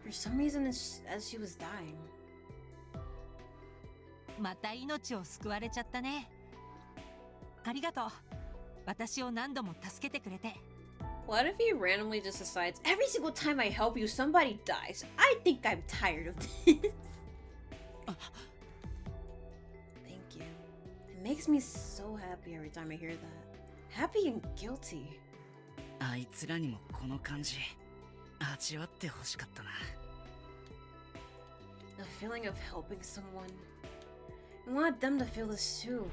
For some reason, as she was dying. また命を救われちゃったね。ありがとう。私を何度も助けてくれて。 What if he randomly just decides, every single time I help you, somebody dies? I think I'm tired of this. Thank you. It makes me so happy every time I hear that. Happy and guilty. あいつらにもこの感じ味わってほしかったな。 The feeling of helping someone. I want them to feel this too.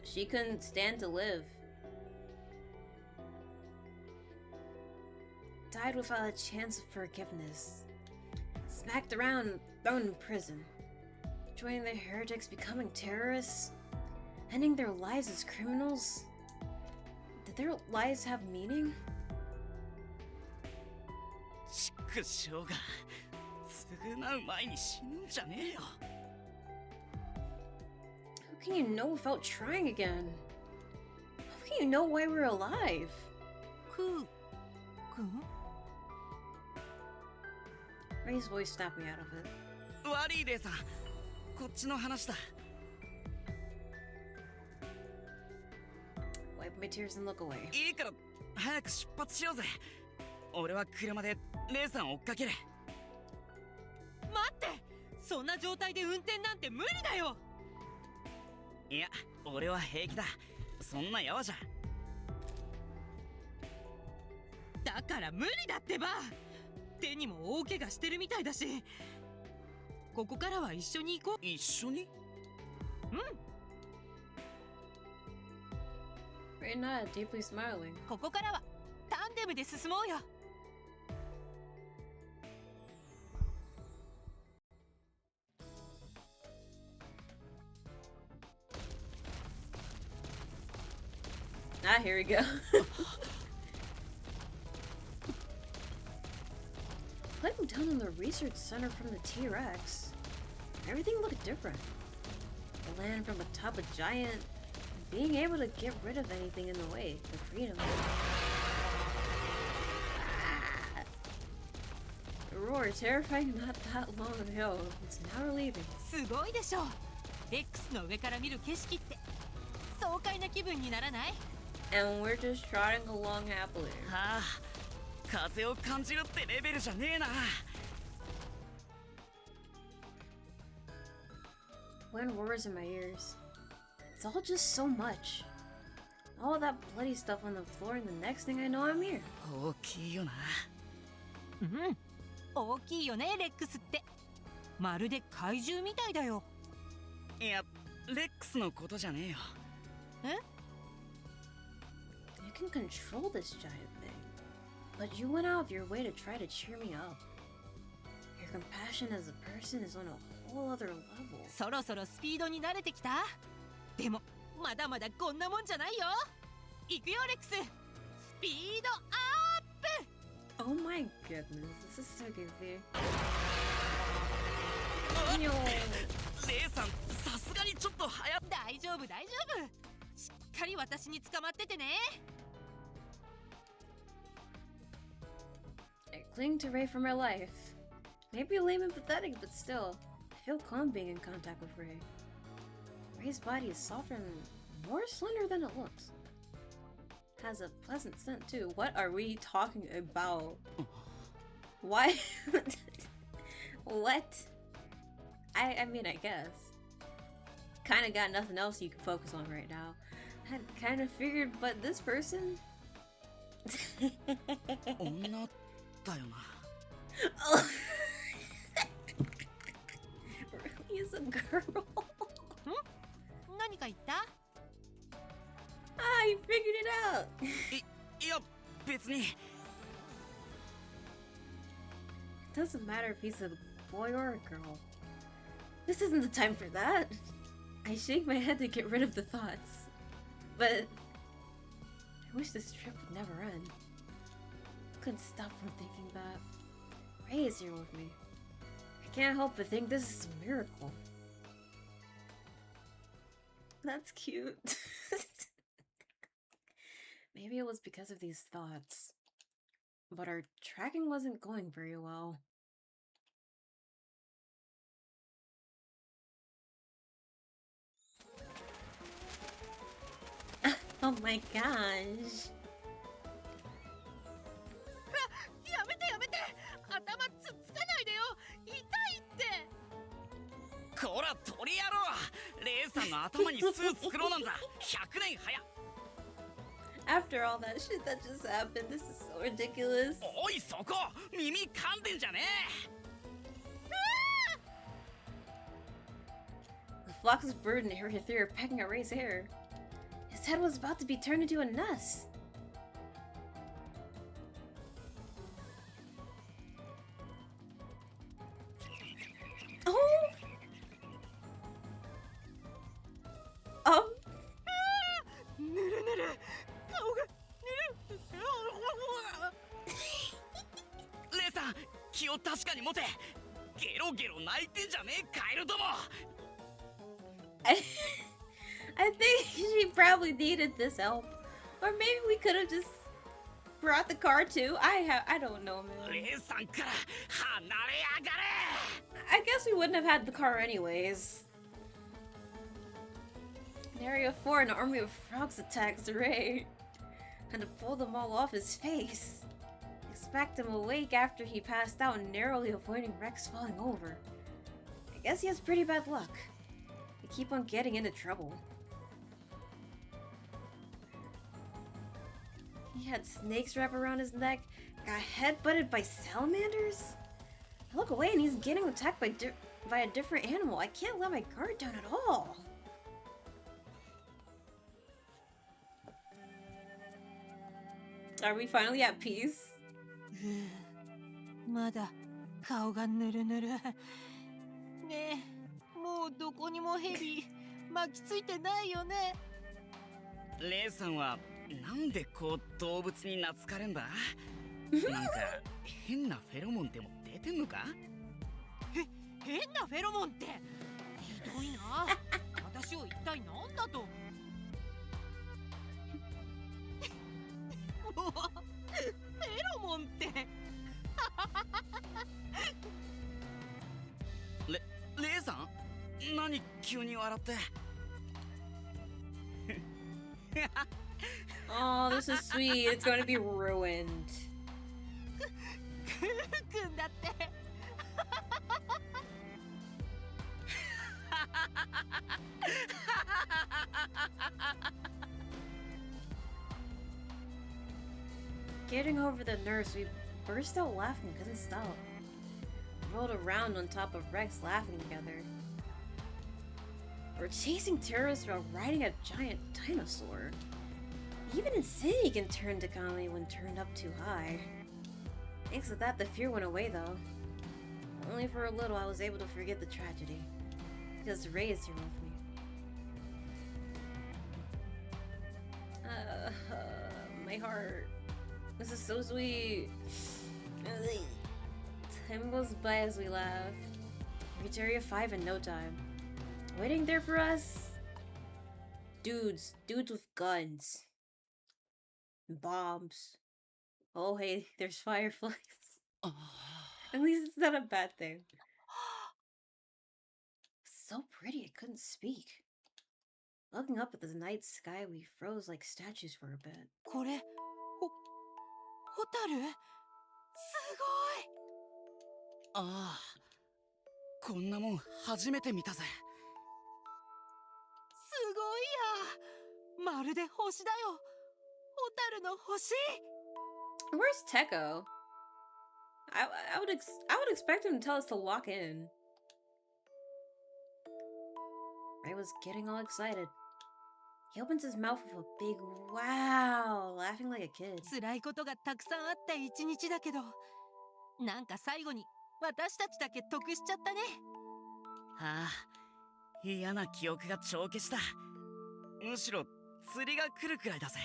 She couldn't stand to live. Died without a chance of forgiveness. Smacked around, thrown in prison. Joining the heretics, becoming terrorists. Ending their lives as criminals. Did their lives have meaning? ちくしょうが償う前に死ぬんじゃねえよ。 How can you know without trying again? How can you know why we're alive? クー君 Ray's voice stopped me out of it. 悪いレイさん、こっちの話だ。 Wipe my tears and look away. いいから早く出発しようぜ。俺は車でレイさん追っかける。待って、そんな状態で運転なんて無理だよ。いや、俺は平気だ。そんなやわじゃ。だから無理だってば。手にも大怪我してるみたいだし。ここからは一緒に行こう。一緒に？うん。 Ray nodded, deeply smiling. ここからはタンデムで進もうよ。 Ah, here we go. Clicking down on the research center from the T-Rex. Everything looked different. The land from atop a giant, being able to get rid of anything in the way, the freedom. Ah. The roar, terrifying not that long ago. It's now relieving. すごいでしょ。レックスの上から見る景色って爽快な気分にならない？ And we're just trotting along happily. はあ、風を感じるってレベルじゃねえな。 Wind roars in my ears. It's all just so much. All that bloody stuff on the floor, and the next thing I know, I'm here. 大きいよな。うん、大きいよね、レックスって。まるで怪獣みたいだよ。いや、レックスのことじゃねえよ。え？ You can control this giant thing, but you went out of your way to try to cheer me up. Your compassion as a person is on a whole other level. そろそろスピードに慣れてきた？でもまだまだこんなもんじゃないよ。行くよレックス。スピードアップ。 Oh my goodness, this is so goofy. Yo. レイさん、さすがにちょっと早っ。大丈夫大丈夫。しっかり私に捕まっててね。I cling to Ray for my life. Maybe lame and pathetic, but still, I feel calm being in contact with Ray. Ray's body is softer and more slender than it looks. Has a pleasant scent too. What are we talking about? Why? What? I mean, I guess. Kinda got nothing else you can focus on right now. I kinda figured, but this person? 女だよな。Oh. Really is a girl? 何か言った？ Ah, you figured it out! いや、別に。It doesn't matter if he's a boy or a girl. This isn't the time for that. I shake my head to get rid of the thoughts. But I wish this trip would never end. I couldn't stop from thinking that Ray is here with me. I can't help but think this is a miracle. That's cute. Maybe it was because of these thoughts. But our tracking wasn't going very well. Oh my gosh. やめてやめて。頭つっつかないでよ。痛いって。こら鳥野郎。レイさんの頭に巣作ろうなんざ100年早。 After all that shit that just happened, this is so ridiculous. おいそこ、耳噛んでんじゃねえ。 The fox's burden hurt her through pecking at Ray's hair. His head was about to be turned into a nest. Oh!ぬるぬる。顔がぬる。レイさん、気を確かに持て。ゲロゲロ泣いてんじゃねえ、カエルども。I think she probably needed this help. Or maybe we could have just brought the car too. I don't know, man. レイさんから離れやがれ。 I guess we wouldn't have had the car anyways. In Area 4, an army of frogs attacks Ray. Had to pull them all off his face. Expect him awake after he passed out, narrowly avoiding Rex falling over. I guess he has pretty bad luck. They keep on getting into trouble. He had snakes wrap around his neck, got headbutted by salamanders. I look away and he's getting attacked by a different animal. I can't let my guard down at all. Are we finally at peace? まだ顔がぬるぬる。ねえ、もうどこにもヘビ巻きついてないよね。レイさんはなんでこう動物に懐かれんだ？なんか変なフェロモンでも出てんのか？変なフェロモンってひどいな。私を一体何だと？フェロモンって。レイさん、何急に笑って？ Oh, this is sweet. It's going to be ruined. クーくんだって。Getting over the nerves, we burst out laughing, couldn't stop. We rolled around on top of Rex, laughing together. We're chasing terrorists while riding a giant dinosaur. Even insanity can turn to comedy when turned up too high. Thanks to that, the fear went away though. Only for a little, I was able to forget the tragedy. Because Ray is here with me. My heart. This is so sweet. Time goes by as we laugh. Reach Area 5 in no time. Waiting there for us? Dudes with guns. Bombs. Oh hey, there's fireflies. At least it's not a bad thing. So pretty, I couldn't speak. Looking up at the night sky, we froze like statues for a bit. これ、ホタル？すごい！ああ、こんなもん初めて見たぜ。すごいや！まるで星だよ！ホタルの星！ Where's Teko? I would expect him to tell us to lock in. Ray was getting all excited. He opens his mouth with a big wow, laughing like a kid. 辛いことがたくさんあった一日だけど、なんか最後に私たちだけ得しちゃったね。ああ、嫌な記憶が帳消しだ。むしろ釣りが来るくらいだぜ。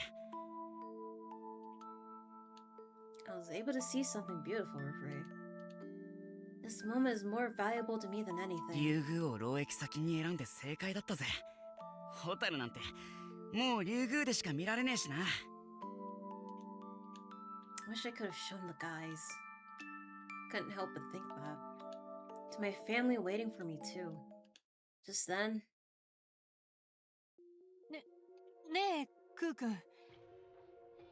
I was able to see something beautiful with Ray. This moment is more valuable to me than anything. 竜宮を労役先に選んで正解だったぜ。ホタルなんてもう竜宮でしか見られねえしな。Wish I could have shown the guys. Couldn't help but think that. To my family waiting for me too. Just then. ねえ、クー君。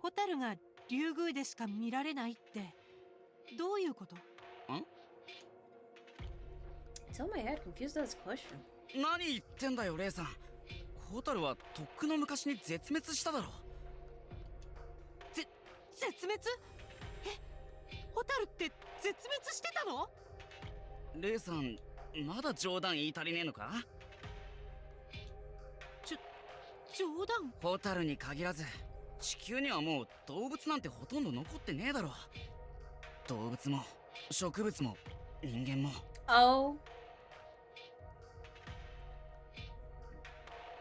ホタルが竜宮でしか見られないってどういうこと？ん？ Tell my head confused at his question. 何言ってんだよ、レイさん。ホタルはとっくの昔に絶滅しただろ。絶滅？え、ホタルって絶滅してたの？レイさん、まだ冗談言い足りねえのか？冗談？ホタルに限らず地球にはもう動物なんてほとんど残ってねえだろ。動物も植物も人間も。Oh.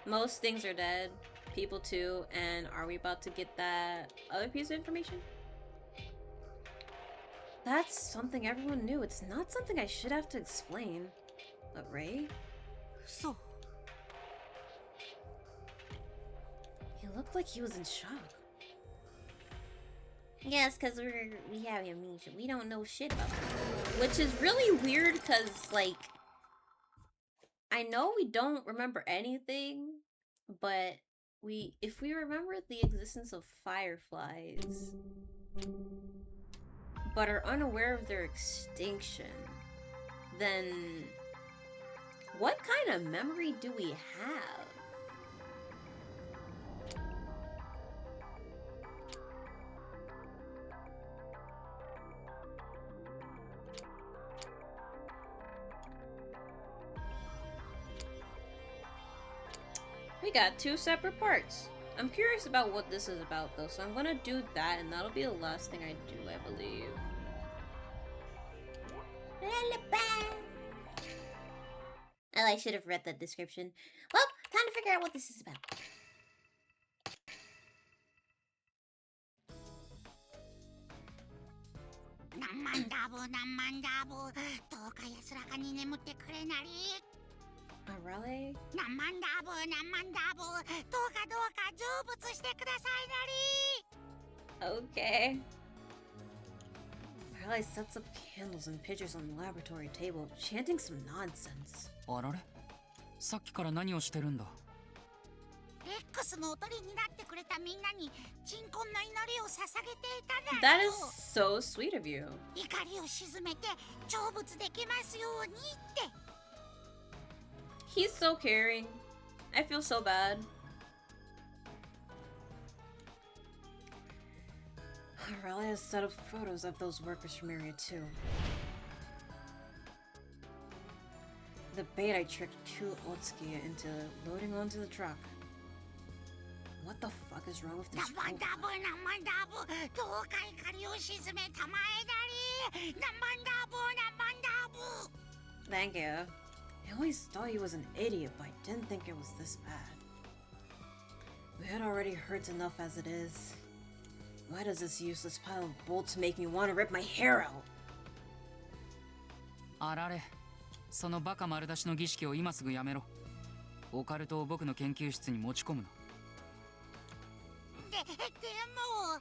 Most things are dead. People too. And are we about to get that other piece of information? That's something everyone knew. It's not something I should have to explain. But Ray? そう。He looked like he was in shock. Yes, because we have amnesia. We don't know shit about him. Which is really weird because, like, I know we don't remember anything, but if we remember the existence of fireflies, but are unaware of their extinction, then what kind of memory do we have? We got two separate parts. I'm curious about what this is about though, so I'm gonna do that and that'll be the last thing I do, I believe. Oh, I should have read the description. Well, time to figure out what this is about. Oh, really? Okay. Riley sets up candles and pictures on the laboratory table, chanting some nonsense. あられ？さっきから何をしてるんだ？ That is so sweet of you. He's so caring. I feel so bad. Riley has set up photos of those workers from Area 2. The bait I tricked Otsuki into loading onto the truck. What the fuck is wrong with this truck? Thank you. I always thought he was an idiot, but I didn't think it was this bad. We had already hurt enough as it is. Why does this useless pile of bolts make me want to rip my hair out? あられ、そのバカ丸出しの儀式を今すぐやめろ。オカルトを僕の研究室に持ち込むな。でも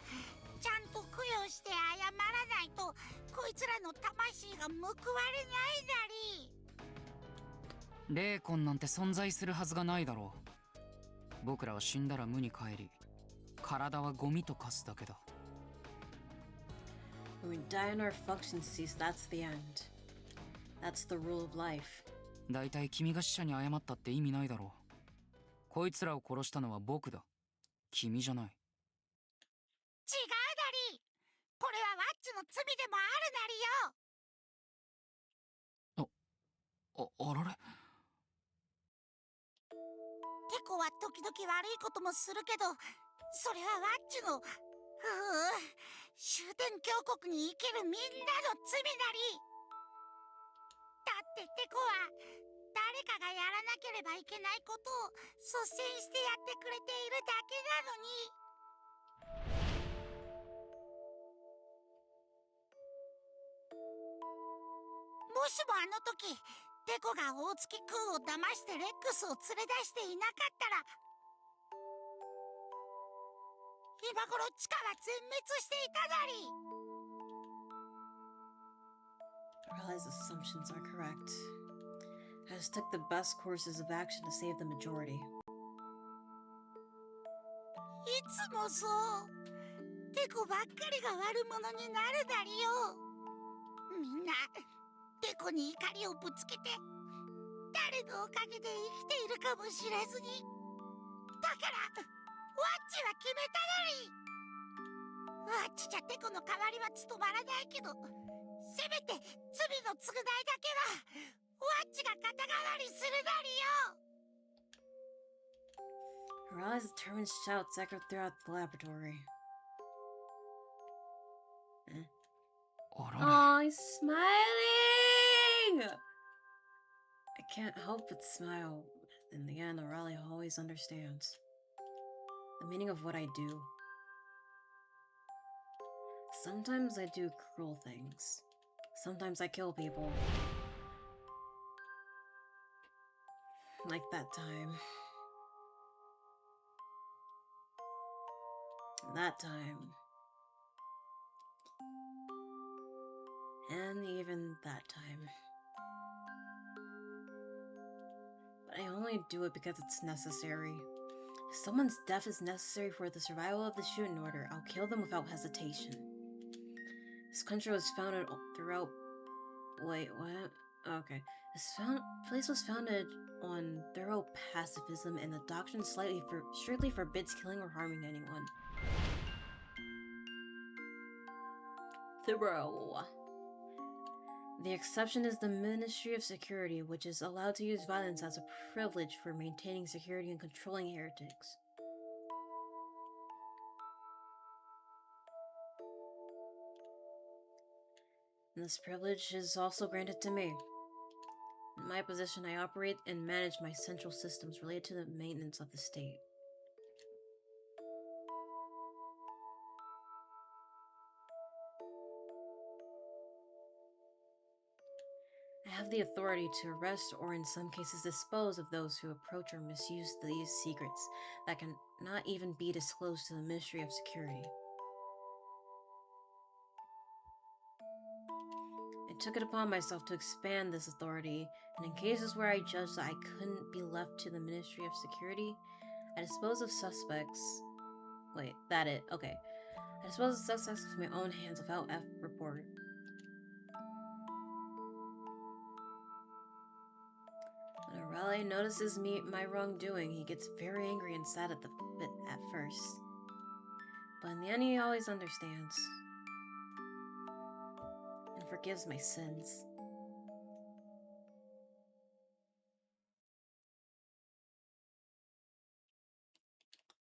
ちゃんと供養して謝らないとこいつらの魂が報われないなり。霊魂なんて存在するはずがないだろう。僕らは死んだら無に帰り、体はゴミと化すだけだ。When we die and our functions cease, that's the end. That's the rule of life. だいたい君が死者に謝ったって意味ないだろう。こいつらを殺したのは僕だ。君じゃない。違うダリー。これはワッチの罪でもあるなりよ。あられ。テコは時々悪いこともするけど、それはワッチの終点峡谷に生きるみんなの罪なり。だってテコは誰かがやらなければいけないことを率先してやってくれているだけなのに。もしもあの時テコが大月空を騙してレックスを連れ出していなかったら、今頃地下は全滅していただり。Riley's assumptions are correct. I just took the best courses of action to save the majority. いつもそう。テコばっかりが悪者になるなりよ。みんなテコに怒りをぶつけて、誰のおかげで生きているかもしれずに。だからワッチは決めたなり。ワッチじゃテコの代わりは務まらないけど、せめて罪の償いだけはワッチが肩代わりするなりよ。Riley's determined shouts echoed throughout the laboratory. Oh, he's smiling! I can't help but smile. In the end, Riley always understands the meaning of what I do. Sometimes I do cruel things. Sometimes I kill people. Like that time. That time. And even that time. But I only do it because it's necessary. If someone's death is necessary for the survival of the Shuten Order, I'll kill them without hesitation. This country was founded throughout... Wait, what? Okay. This place was founded on thorough pacifism, and the doctrine strictly forbids killing or harming anyone. Thorough. The exception is the Ministry of Security, which is allowed to use violence as a privilege for maintaining security and controlling heretics. And this privilege is also granted to me. In my position, I operate and manage my central systems related to the maintenance of the state. I have the authority to arrest or in some cases dispose of those who approach or misuse these secrets that cannot even be disclosed to the Ministry of Security. I took it upon myself to expand this authority, and in cases where I judged that I couldn't be left to the Ministry of Security, I dispose of suspects... Wait, okay. I dispose of suspects with my own hands without report. When Riley notices my wrongdoing, he gets very angry and sad at first. But in the end, he always understands. And forgives my sins.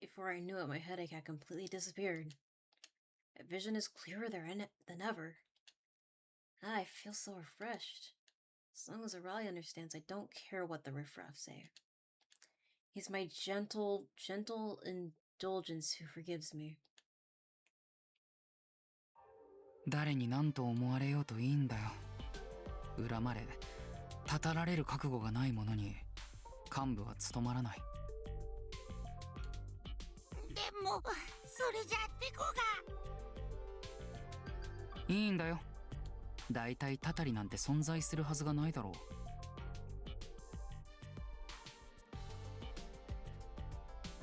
Before I knew it, my headache had completely disappeared. My vision is clearer than ever. I feel so refreshed. As long as Riley understands, I don't care what the riffraff say. He's my gentle indulgence who forgives me. 誰に何と思われようといいんだよ。恨まれ、たたられる覚悟がない者に幹部は務まらない。でもそれじゃテコが。いいんだよ。だいたいたたりなんて存在するはずがないだろ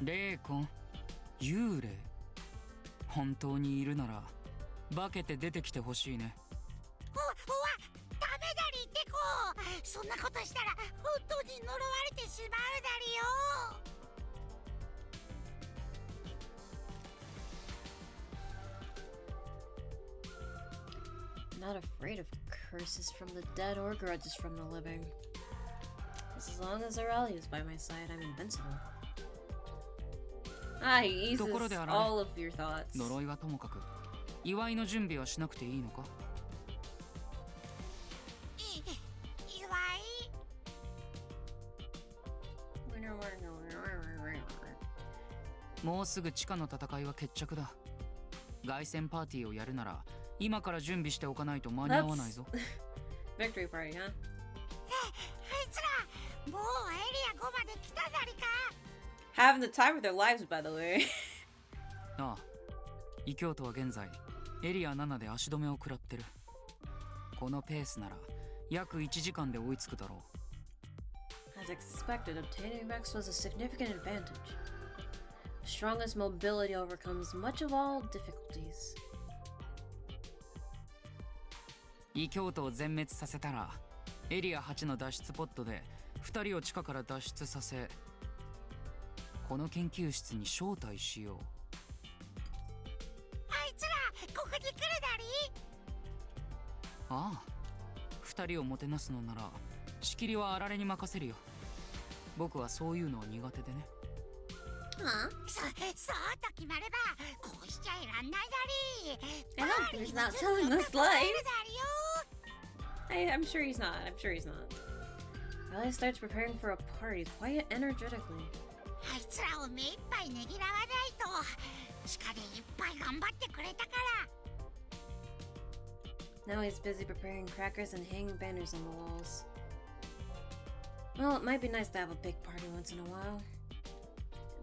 う。霊魂、幽霊、本当にいるなら化けて出てきてほしいね。ダメだりテコ、そんなことしたら本当に呪われてしまうだりよ。Not afraid of curses from the dead or grudges from the living. As long as Aurelia is by my side, I'm invincible. Ah, he eases all of your thoughts. 呪いはともかく、祝いの準備はしなくていいのか？祝い？もうすぐ地下の戦いは決着だ。凱旋パーティーをやるなら今から準備しておかないと間に合わないぞ。Victory party, huh? あいつらもうエリア5まで来ただりか。 Having the time of their lives, by the way. ああ、異教徒は現在エリア7で足止めを食らってる。このペースなら約1時間で追いつくだろう。 As expected, obtaining Rex was a significant advantage. The strongest mobility overcomes much of all difficulties. 異教徒を全滅させたらエリア8の脱出ポットで2人を地下から脱出させ、この研究室に招待しよう。あいつらここに来るだり。ああ、2人をもてなすのなら仕切りはあられに任せるよ。僕はそういうのは苦手でね。そうと決まればこうしちゃいらんないだり。 I know, he's not telling us lies. I'm sure he's not. I'm sure he's not. Riley starts preparing for a party quite energetically. あいつらを目いっぱいねぎらわないと。地下でいっぱい頑張ってくれたから。 Now he's busy preparing crackers and hanging banners on the walls. Well, it might be nice to have a big party once in a while.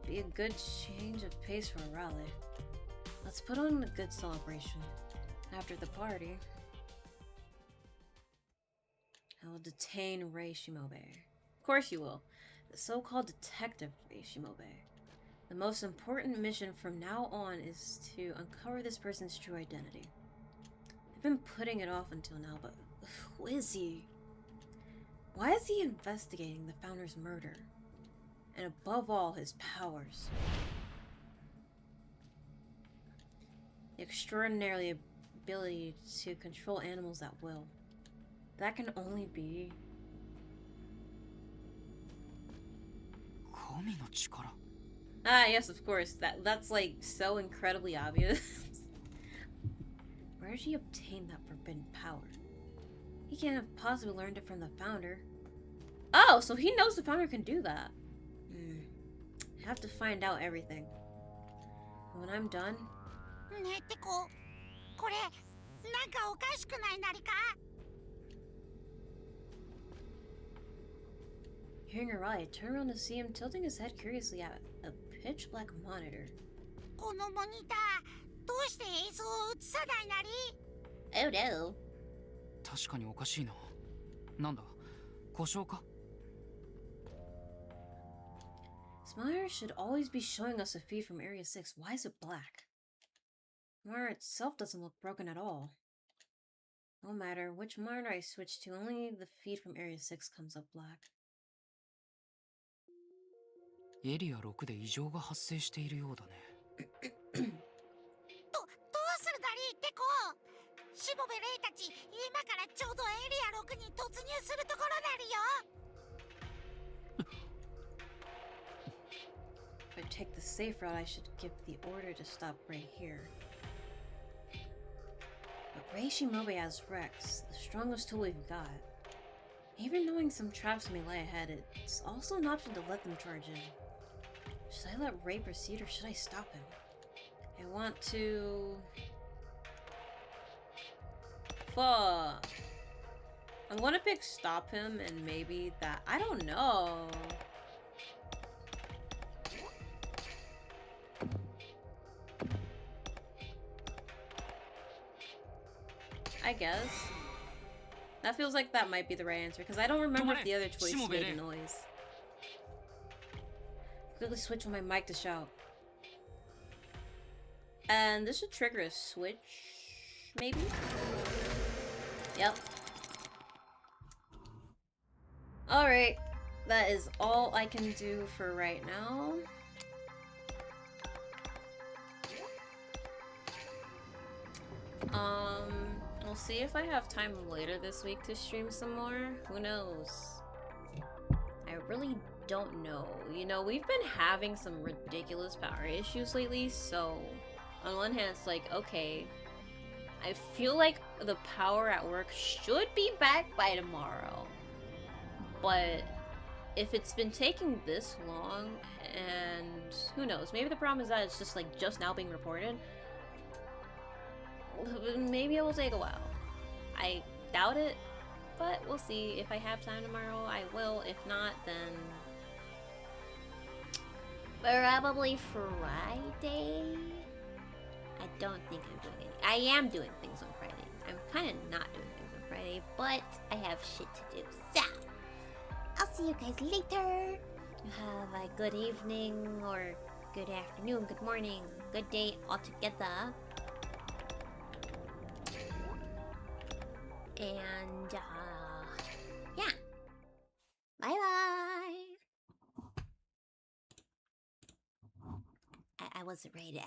It'd be a good change of pace for a rally. Let's put on a good celebration. After the party, I will detain Rei Shimobe. Of course you will. The so-called detective Rei Shimobe. The most important mission from now on is to uncover this person's true identity. I've been putting it off until now, but who is he? Why is he investigating the founder's murder? And above all, his powers. The extraordinary ability to control animals at will. That can only be... 神の力。 Ah, yes, of course. That's like so incredibly obvious. Where did he obtain that forbidden power? He can't have possibly learned it from the founder. Oh, so he knows the founder can do that. I have to find out everything. When I'm done... ねえテコ、これなんかおかしくないなりか。 Hearing a riot, I turn around to see him tilting his head curiously at a pitch black monitor. このモニターどうして映像を映さないなり。 Oh no. 確かにおかしいな。なんだ、故障か？ This monitor should always be showing us a feed from Area 6. Why is it black? The monitor itself doesn't look broken at all. No matter which monitor I switch to, only the feed from Area 6 comes up black. エリア6で異常が発生しているようだね。どうするだりテコ。しもべレイたち今からちょうどエリア6に突入するところだりよ。 If I take the safe route, I should give the order to stop right here. But Rei Shimobe has Rex, the strongest tool we've got. Even knowing some traps may lie ahead, it's also an option to let them charge in. Should I let Rei proceed or should I stop him? I want to... Fuck. I'm gonna pick stop him and maybe that. I don't know. I guess. That feels like that might be the right answer because I don't remember if the other choice made a noise. Quickly switch on my mic to shout. And this should trigger a switch, maybe? Yep. Alright. That is all I can do for right now. We'll see if I have time later this week to stream some more. Who knows? I really don't know. You know, we've been having some ridiculous power issues lately, so on one hand, it's like, okay, I feel like the power at work should be back by tomorrow. But if it's been taking this long, and who knows, maybe the problem is that it's just like just now being reported. Maybe it will take a while. I doubt it, but we'll see. If I have time tomorrow, I will. If not, then probably Friday. I don't think I'm doing any. I am doing things on Friday. I'm kind of not doing things on Friday, but I have shit to do. So, I'll see you guys later. Have a good evening, or good afternoon, good morning, good day altogether. And, yeah. Bye-bye. I wasn't ready to